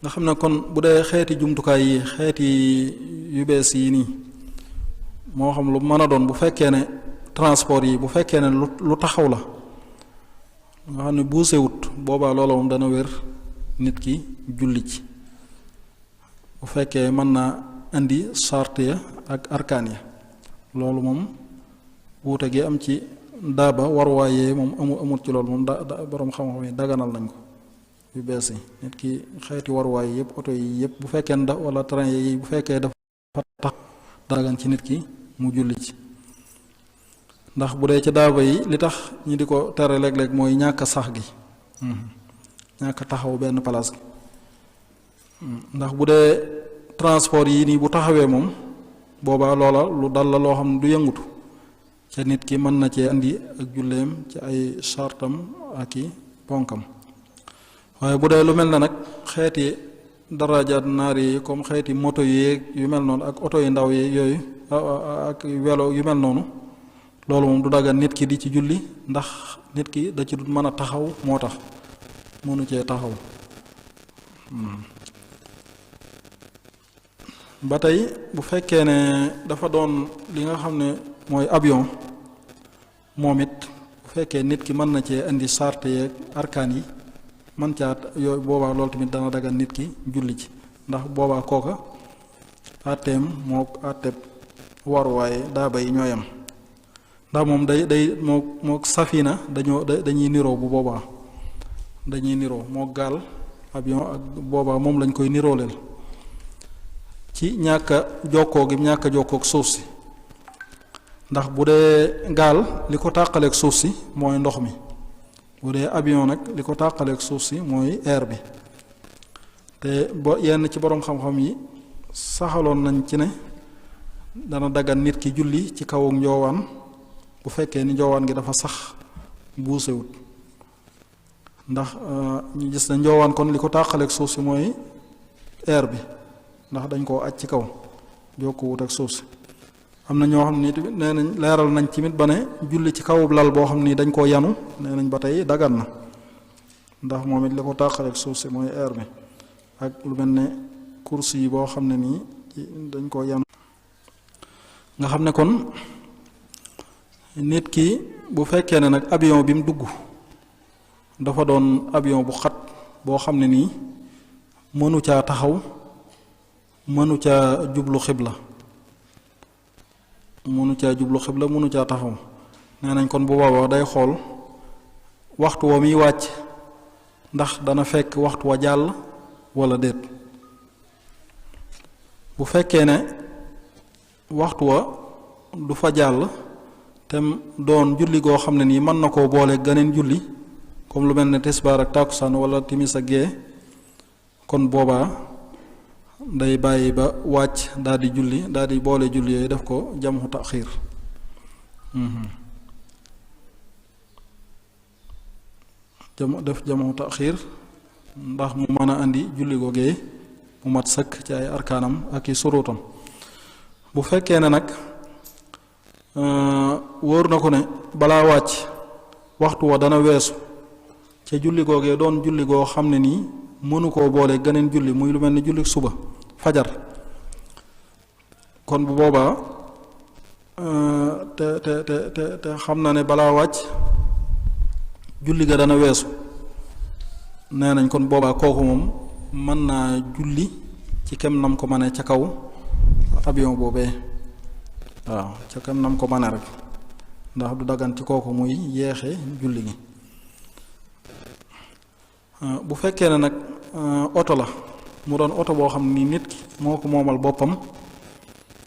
nga xam ne kon bu dee xeeti jumtukaay yi xeeti yu bees yi nii moo xam lu mën a doon bu fekkee ne transport yi bu fekkee ne lu taxaw la nga xam ne buusewut boobaa loola moom dana wér nit ki julli ci bu fekkee mën naa indi sart ya ak arkaan ya loolu moom wuute gi am ci daaba warwaayee moom amut ci loolu moom boroom xam-xam yi daganal nañ ko yu bees yi nit ki xeeti warwaay yëpp oto yi yëpp bu fekkee ne wala train yi bu fekkee dafa tax dagan ci nit ki mu julli ci ndax bu dee ci daaba yi li tax ñi di ko tere léeg-léeg mooy ñàkk sax gi ñàkk taxaw benn place gi ndax bu dee transport yi nii bu taxawee moom boobaa loola lu dal la loo xam ne du yëngutu ca nit ki mën na cee andi ak julleem ci ay sartam ak i ponkam waaye bu dee lu mel na nag xeeti darajaat naar yi comme xeeti moto yi yu mel noonu ak oto yu ndaw yi yooyu ak welo yu mel noonu loolu moom du dagan nit ki di ci julli ndax nit ki da ci du mën a taxaw moo tax mënu cee taxaw ba tey bu fekkee ne dafa doon li nga xam ne mooy avion moom it bu fekkee nit ki mën na cee indi sart yeeg arkaan yi man caat yooyu boobaa loolu tamit dana dagan nit ki julli ci ndax boobaa kooka àtteem moo àtteeb waruwaaye daaba yi ñooyam ndax moom day moo safina dañuy niroo bu boobaa dañuy niroo moo gaal avion ak boobaa moom lañ koy nirooleel ci ñàkk a jokkoo gi ñàkk a jokkook suuf si ndax bu dee gaal li ko tàqaleeg suuf si mooy ndox mi bu dee avion nag li ko tàqaleeg suuf si mooy air bi te yenn ci boroom xam-xam yi saxaloon nañ ci ne dana dagan nit ki julli ci kaw njoowaan bu fekkee ni njoowaan gi dafa sax buusewut ndax ñu gis ne njoowaan kon li ko tàqaleeg suuf si mooy air bi ndax dañ koo aj ci kaw jokkuwut ak suuf si am na ñoo xam ni tamit nee nañ leeral nañ tamit ba ne julli ci kawub lal boo xam ni dañ koo yanu nee nañ ba tey dagan na ndax moom it li ko tàqaleeg suuf si mooy air bi ak lu mel ne kursi yi boo xam ne nii dañ koo yanu nga xam ne kon nit ki bu fekkee ne nag avion bi mu dugg dafa doon avion bu xat boo xam ne nii mënu caa taxaw mënu caa jublu xibla mënu caa taxaw nee nañ kon bu boobaa day xool waxtu woo muy wàcc ndax dana fekk waxtu wa jàll wala déet. bu fekkee ne waxtu wa du fa jàll te doon julli goo xam ne nii mën na koo boole ganeen julli comme lu mel ne tisbaar ak tàkkusaan wala timis ak gee, kon boobaa day bàyyi ba wàcc daal di julli daal di boole julli yooyu def ko jamu taxiir. def jamu taxiir ndax mu mën a andi julli googee mu mat sëkk ci ay arkaanam ak i suruutam. bu fekkee ne nag wóor na ko ne balaa wàcc waxtu wa dana weesu ca julli googee doon julli goo xam ne nii mënu koo boole geneen julli muy lu mel ni julli suba fajar, kon bu boobaa te xam na ne balaa wàcc julli ga dana weesu, nee nañ kon boobaa kooku moom mën naa julli ci kem nam ko mane ca kaw avion boobee, waaw ca kem nam ko mane rek, ndax du dagan ci kooku muy yeexe julli gi. bu fekkee ne nag oto la mu doon oto boo xam ni nit ki moo ko moomal boppam,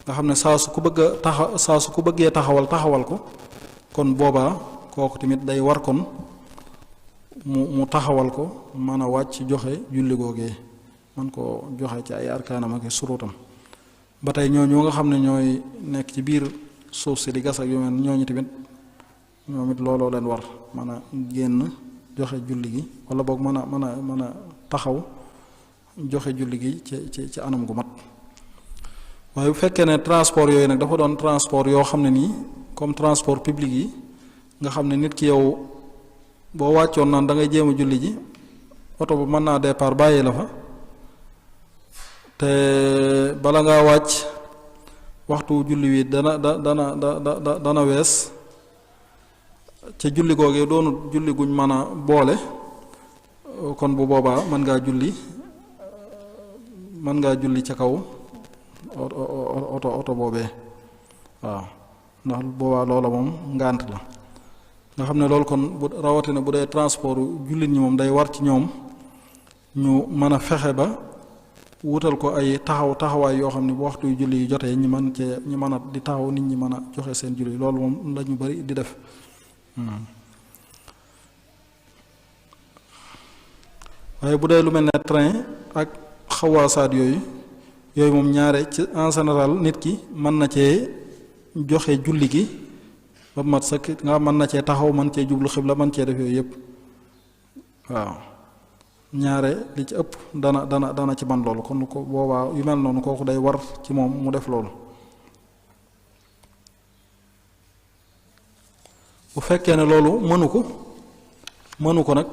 nga xam ne saa su ko bëggee taxawal ko, kon boobaa kooku tamit day war kon mu taxawal ko mën a wàcc joxe julli googee, man ko joxe ci ay arkaanam ak suruutam. ba tey ñooñu nga xam ne ñooy nekk ci biir suuf si di gas ak yu mel ñooñu tamit ñoom it looloo leen war, mën a génn joxe julli gi, wala boog mën a taxaw joxe julli gi ci anam gu mat. waaye bu fekkee ne transport yooyu nag dafa doon transport yoo xam ne nii comme transport public yi, nga xam ne nit ki yow boo wàccoon naan da ngay jéem a julli ji, oto bu mën naa départ bàyyi la fa, te bala ngaa wàcc waxtu julli wi dana wees, ca julli googee doonut julli guñ mën a boole, kon bu boobaa mën ngaa julli ca kaw oto boobee, waaw, ndax boobaa loola moom ngànt la. nga xam ne loolu kon bu rawatina bu dee transport jullit ñi moom day war ci ñoom ñu mën a fexe ba wutal ko ay taxawaay yoo xam ne bu waxtu julli yu jotee ñi mën a di taxaw nit ñi mën a joxe seen julli, loolu moom la ñu bari di def. waaye bu dee lu mel ne train ak xawaasaat yooyu moom ñaare ci en général nit ki mën na cee joxe julli gi ba mat sëkk, nga mën na cee taxaw, mën cee jublu xibla, mën cee def yooyu yëpp, waaw, ñaare li ci ëpp dana ci man loolu, kon ko boobaa yu mel noonu kooku day war ci moom mu def loolu. bu fekkee ne loolu mënu ko nag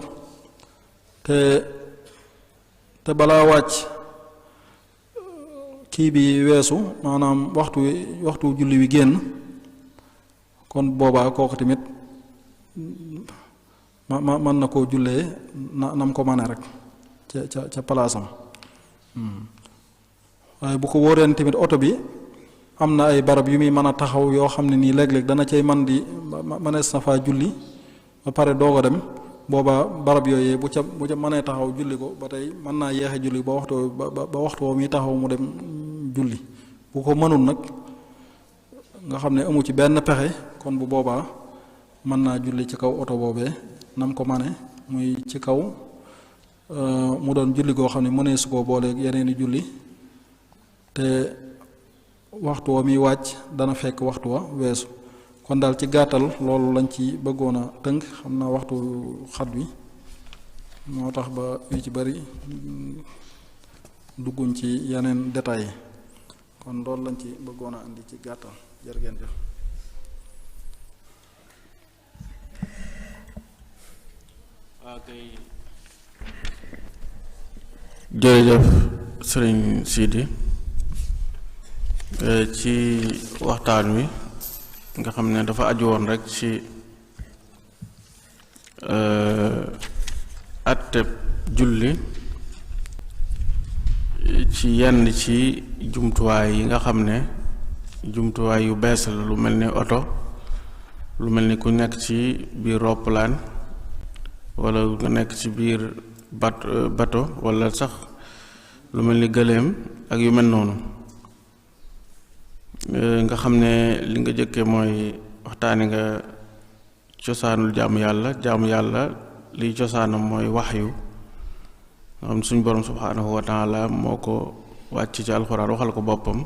te balaa wàcc kii bi weesu, maanaam waxtu julli wi génn, kon boobaa kooku tamit mën na koo jullee nam ko mane rek ca palaasam. waaye bu ko wóoreen tamit oto bi am na ay barab yu muy mën a taxaw yoo xam ne nii léeg-léeg dana cay mënees na faa julli ba pare doog a dem, boobaa barab yooyee bu ca mënee taxaw julli ko ba tey mën naa yeexe julli ba waxtu woo muy taxaw mu dem julli. bu ko mënul nag nga xam ne amu ci benn pexe, kon bu boobaa mën naa julli ci kaw oto boobee nam ko mane, muy ci kaw mu doon julli goo xam ne mënee su koo boole yeneeni julli, te waxtu wa muy wàcc dana fekk waxtu wa weesu. kon daal ci gàttal loolu lañ ci bëggoon a tënk, xam naa waxtu xat wi moo tax ba yu ci bari dugguñ ci yeneen détails yi, kon loolu lañ ci bëggoon a indi ci gàttal. jërë ngeen jëf. jërëjëf sëriñ Sidi ci waxtaan wi nga xam ne dafa aju woon rek ci atteb julli ci yenn ci jumtuwaay yi nga xam ne jumtuwaay yu bees la, lu mel ni oto, lu mel ni ku nekk ci biir roppalaan, wala nga nekk ci biir bato wala sax lu mel ni gëléem ak yu mel noonu. Nga xam ne li nga jëkkee mooy waxtaani nga cosaanul jaamu yàlla liy cosaanam mooy waxyu nga xam suñ borom subhaanahu wa taala moo ko wàcc ci alxuraan waxal ko boppam,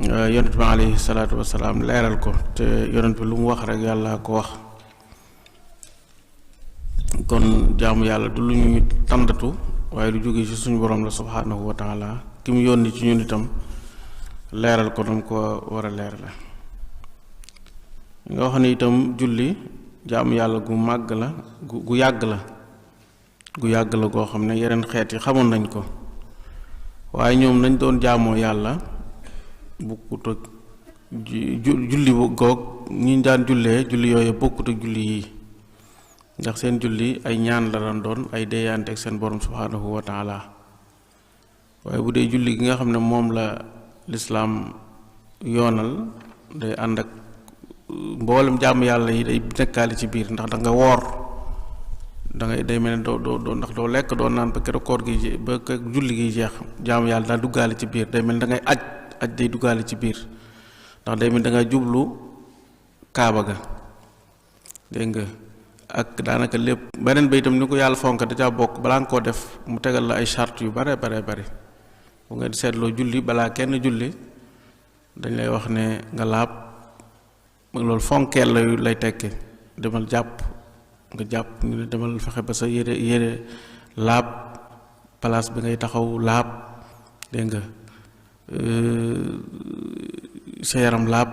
yonent bi alayhi salaatu wasalaam leeral ko, te yonent bi lu mu wax rek yàlla ko wax. kon jaamu yàlla du lu ñu tàndatu waaye lu jóge ci suñu borom la subhaanahu wa taala, ki mu yónni ci ñun itam leeral ko dam ko war a leerale. nga wax ne itam julli jaamu yàlla gu màgg la gu yàgg la goo xam ne yeneen xeet yi xamoon nañ ko, waaye ñoom nañ doon jaamoo yàlla bokkut ak julli goog ñi daan jullee julli yooyu bokkut ak julli yii, ndax seen julli ay ñaan la doon ay déeyante ak seen borom subhaanahu wa taala. waaye bu dee julli gi nga xam ne moom la lislaam yoonal day ànd ak mboolem jaamu yàlla yi day nekkaali ci biir, ndax da nga woor day mel ne doo ndax doo lekk doo naan ba keroog koor gi ba julli gi jeex, jaamu yàlla daa duggaale ci biir. day mel ne da ngay aj day duggaale ci biir, ndax day mel da nga jublu kaaba ga, dégg nga, ak daanaka lépp. beneen ba itam ni ko yàlla fonk da caa bokk, balaa nga koo def mu tegal la ay charte yu bare bu nga seetloo julli balaa kenn julli dañ lay wax ne nga laab, loolu fonkeel lay tekke. demal jàpp nga jàpp ñu ne demal fexe ba sa yére laab, place bi ngay taxaw laab, dégg nga, sa yaram laab,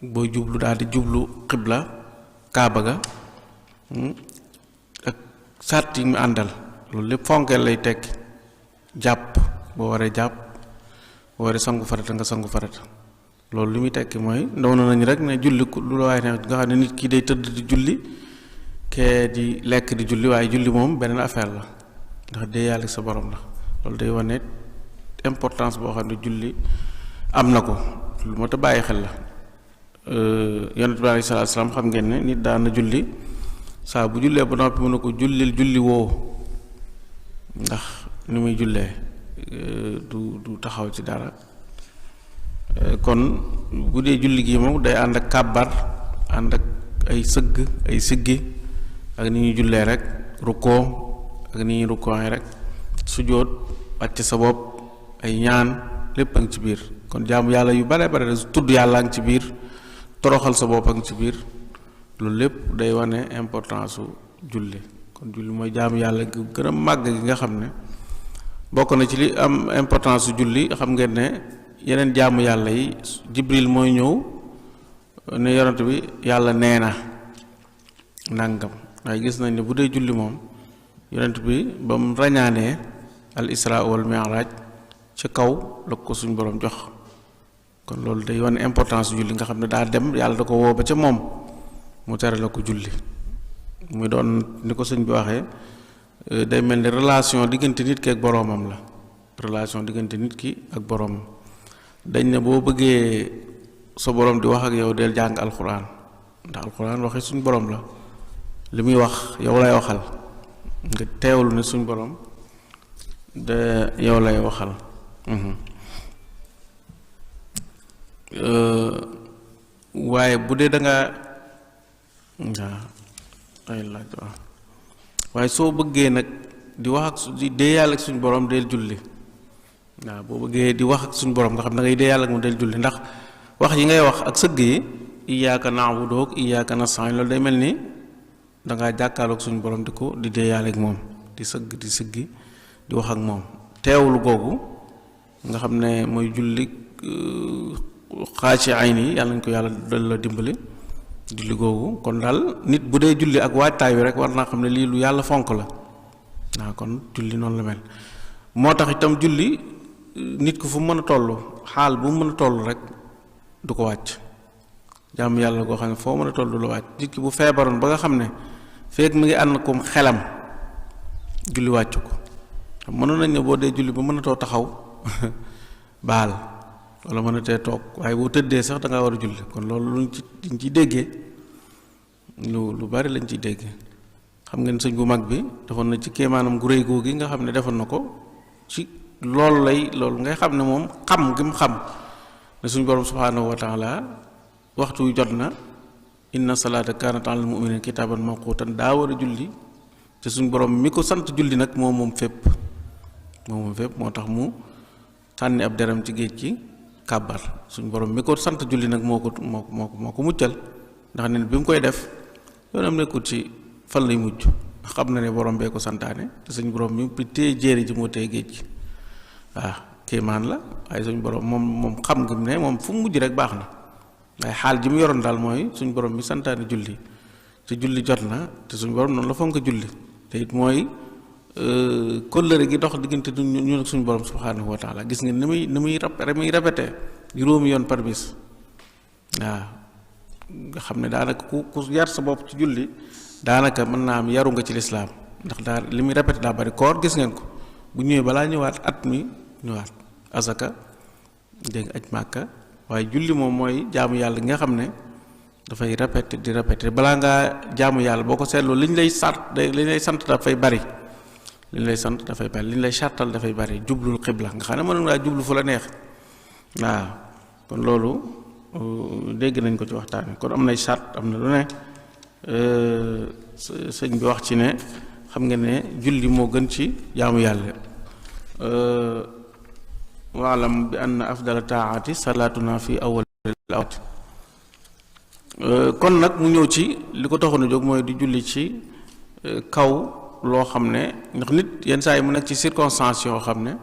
booy jublu daal di jublu xibla kaaba ga ak sàrt yi mu àndal, loolu lépp fonkeel lay tekki. jàpp boo waree jàpp, boo waree sangu farata nga sangu farata, loolu li muy tekki mooy ndaw na nañ rek ne julli lu la waaye ne nga xam ne nit ki day tëdd di julli kee di lekk di julli, waaye julli moom beneen affaire la, ndax dee yàlla sa borom la. loolu day wane importance boo xam ne julli am na ko, lu moo tax bàyyi xel la. yonent bi alayhi salaatu salaam xam ngeen ne nit daan na julli saa bu jullee ba noppi mu ne ko julli woo, ndax ni muy jullee du taxaw ci dara. kon bu dee julli gi moom day ànd ak kàbbar, ànd ak ay sëgg ay siggi, ak ni ñuy jullee rek, rukkoo ak ni ñuy rukkoo rek, sujjóot, wàcc sa bopp, ay ñaan, lépp a ngi ci biir. kon jaamu yàlla yu bare tudd yàlla a ngi ci biir, toroxal sa bopp a ngi ci biir, loolu lépp day wane importance su julli. kon julli mooy jaamu yàlla gi gën a màgg gi nga xam ne bokk na ci li am importance su julli. xam ngeen ne yeneen jaamu yàlla yi Jibril mooy ñëw ne yonent bi yàlla nee na nangam, waaye gis nañ ne bu dee julli moom yonent bi ba mu rañaanee al isra wal mi'raj ci kaw la ko suñ borom jox. kon loolu day wane importance su julli nga xam ne daa dem yàlla da ko woo ba ca moom mu tere la ko julli, muy doon ni ko sëñ bi waxee day mel ni relation diggante nit ki ak boroomam la. relation diggante nit ki ak boroomam dañ ne boo bëggee sa boroom di wax ak yow del jàng alxuraan, ndax alxuraan waxi suñ boroom la, li muy wax yow lay waxal, nga teewlu ne suñ boroom de yow lay waxal. waaye bu dee da nga ay laaj waaw waaye soo bëggee nag di wax ak di dee yàlla ak suñu borom del julli. waaw boo bëggee di wax ak suñu borom nga xam da ngay dee yàlla ak moom del julli, ndax wax yi ngay wax ak sëgg yi iyyaaka na'budu ak iyyaaka nasta'iin loolu day mel ni dangaa jàkkaarloog suñu borom di dee yàlla ak moom, di sëgg di siggi di wax ak moom. teewlu googu nga xam ne mooy julli xaaci ay nii yàlla nañ ko yàlla dal la dimbali julli googu. kon daal nit bu dee julli ak waajtaay wi rek war naa xam ne lii lu yàlla fonk la. waaw kon julli noonu la mel. moo tax itam julli nit ku fu mën a toll xaal bu mën a toll rek du ko wàcc. jàmm yàlla goo xam ne foo mën a toll du la wàcc. nit ki bu feebaroon ba nga xam ne feek mi ngi ànd ko xelam julli wàcc ko. mënoon nañ ne boo dee julli ba mën a too taxaw baal wala mën a tee toog, waaye boo tëddee sax da ngaa war a julli. kon loolu luñ ciy déggee lu bari lañ ciy déggee. xam ngeen sëñ bu mag bi defoon na ci kéemaanam gu rëy googu nga xam ne defoon na ko ci loolu ngay xam ne moom xam gi mu xam ne suñ borom subhanahu wa taala waxtu wi jot na inna salaata kaanat alal mu'miniina kitaaban mawquutan daa war a julli te suñ borom mi ko sant julli nag moom fépp moo tax mu sànni ab deram ci géej gi kàbbar suñ borom mi ko sant julli nag moo ko muccal ndax ne bi mu koy def yoonam nekkul ci fan lay mujj xam na ne borom bee ko santaane te suñ borom mi bi téye jéeri ji moo téye géej gi waaw kéemaan la waaye suñ borom moom xam nga ne moom fu mu mujj rek baax na waaye xaal ji mu yoroon daal mooy suñ borom mi santaane julli te julli jot na te suñ borom noonu la fonk julli te it mooy kóllëre gi dox diggante ñu ak suñu borom subhanahu wa taala gis nga ni muy répété juróomi yoon par bis waaw nga xam ne daanaka ku yar sa bopp ci julli daanaka mën naa am yaru nga ci lislaam ndax daal li muy répété daa bari koor gis ngeen ko bu ñëwee balaa ñëwaat at mi ñëwaat asaka dégg aj màkka waaye julli moom mooy jaamu yàlla gi nga xam ne dafay répété di répété balaa ngaa jaamu yàlla boo ko seetloo liñ lay sant dafay bari liñ lay sant dafay bari liñ lay sartal dafay bari jublul xibla nga xam ne mën ngaa jublu fu la neex waaw kon loolu dégg nañ ko ci waxtaan kon am nay sart am na lu ne sëñ bi wax ci ne xam nga ne julli moo gën ci jaamu yàlla waalam bi anna afdala taati salaatuna fi awwal awt kon nag mu ñëw ci li ko taxoon a jóg mooy di julli ci kaw loo xam ne ndax nit yenn saa yi mu nekk ci circonstance yoo xam ne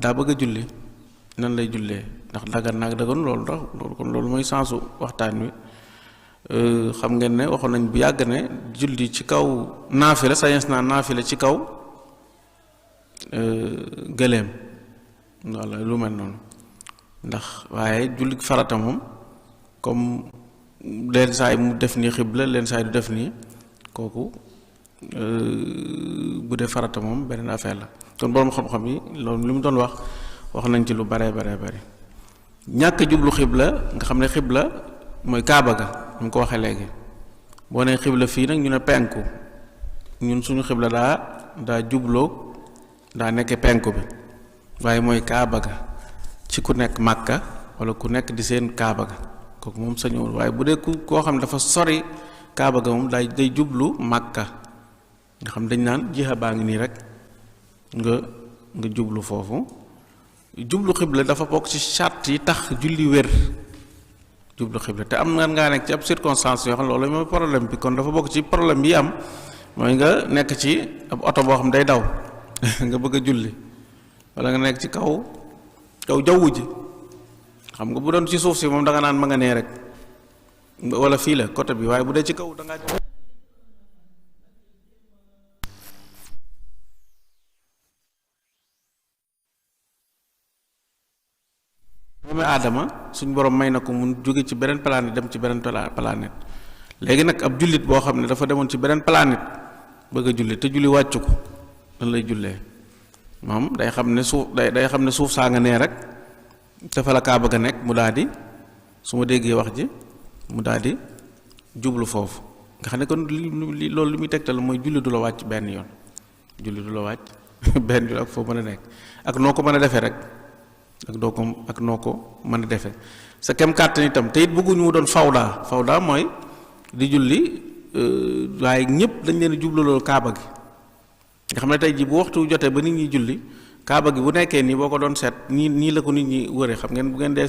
daa bëgg a julli nan lay jullee ndax dagan naag dagan loolu tax kon loolu mooy sensu waxtaan wi xam ngeen ne waxoon nañ bu yàgg ne julli ci kaw naafila sañes naa naafila ci kaw gëléem walla lu mel noonu ndax waaye julli farata moom comme leen saa yi mu def nii xibla leen saa yi du def nii kooku bu dee farata moom beneen affaire la kon borom xam-xam yi loolu li mu doon wax nañ ci lu bare ñàkk jublu xibla nga xam ne xibla mooy kaaba ga ñu ko waxee léegi boo nee xibla fii nag ñu ne penku ñun suñu xibla daa jubloo daa nekke penku bi waaye mooy kaaba ga ci ku nekk màkka wala ku nekk di seen kaaba ga kooku moom sañul waaye bu dee koo xam ne dafa sori kaaba ga moom day jublu màkka nga xam dañ naan jiha baa ngi nii rek nga jublu foofu jublu xibla dafa bokk ci charte yi tax julli wér jublu xibla te am ngaa nekk ci ab circonstance yoo xam loolu mooy problème bi kon dafa bokk ci problème yi am mooy nga nekk ci ab oto boo xam day daw nga bëgg a julli wala nga nekk ci kaw jaww ji xam nga bu doon ci suuf si moom da nga naan ma nga nee rek wala fii la côté bi waaye bu dee ci kaw da ngaa doomu aadama suñ borom may na ko mun jóge ci beneen planète dem ci beneen planète léegi nag ab jullit boo xam ne dafa demoon ci beneen planète bëgg a julli te julli wàccu ko nan lay jullee moom day xam ne suuf day xam ne suuf saa nga nee rek te fa la kaa bëgg a nekk mu daal di su ma déggee wax ji mu daal di jublu foofu nga xam ne kon loolu li muy tegtal mooy julli du la wàcc benn yoon julli du la wàcc benn yoon ak foo mën a nekk ak noo ko mën a defee rek ak noo ko mën a defee sa kem kàttan itam te it bëgguñu mu doon fawda mooy di julli waaye ñëpp dañ leen jublu loolu kaaba gi nga xam ne tey jii bu waxtu jotee ba nit ñi julli kaaba gi bu nekkee nii boo ko doon seet nii la ko nit ñi wëre xam ngeen bu ngeen dee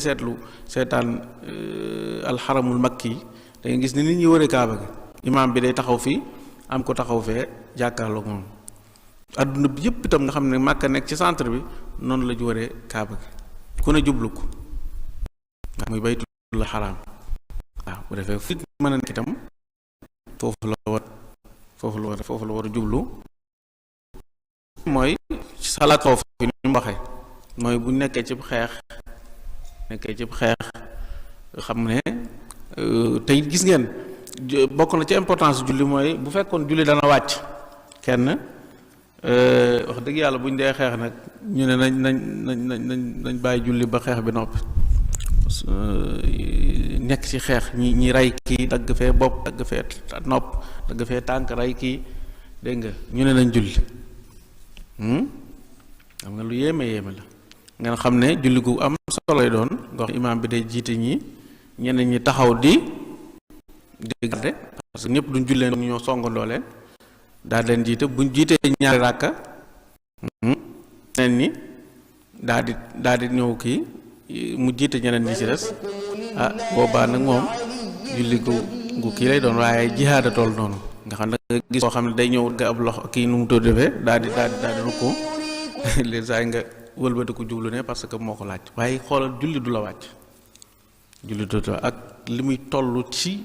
seetaan alxaramul makki yi da ngeen gis ni nit ñi wëre kaaba gi imaam bi day taxaw fii am ko taxaw fee jàkkaarloo moom adduna bi yëpp itam nga xam ne Màkka nekk ci centre bi noonu la ju wëree kaaba gi ku ne jublu ko ndax muy baytul xaraam waaw bu defee fu mën a nekk itam foofu la war a jublu mooy salaat foofu ni mu waxee mooy bu nekkee cib xeex xam ne tey gis ngeen bokk na ci importance julli mooy bu fekkoon julli dana wàcc kenn wax dëgg yàlla bu ñu dee xeex nag ñu ne nañ bàyyi julli ba xeex bi noppi nekk ci xeex ñi rey kii dagg fee bopp dagg fee nopp dagg fee tànk rey kii dégg nga ñu ne nañ julli xam nga lu yéeme yéeme la ngeen xam ne julli gu am solo lay doon nga wax imaam bi day jiite ñi ñeneen ñi taxaw di garde parce que ñëpp duñ jullee ñoo songandoo leen daal leen jiite buñ jiitee ñaari ràkka ñeneen ñi daal di ñëw kii mu jiite ñeneen ñi ci des boobaa nag moom julli gu kii lay doon waaye jihaada tool noonu nga xam ne nga gis koo xam ne day ñëw nga ab loxo kii nu mu ko defee daal di rukkoo les saa nga wëlbati ko jublu ne parce que moo ko laaj waaye xoolal julli du la wàcc julli du la ak li muy toll ci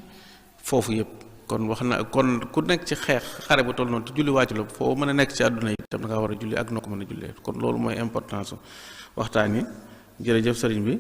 foofu yëpp kon wax na kon ku nekk ci xeex xare bu toll noonu te julli wàccu la foo mën a nekk ci àdduna yi tam da ngaa war a julli ak noo ko mën a jullee kon loolu mooy importance waxtaan yi jërëjëf sëriñ bi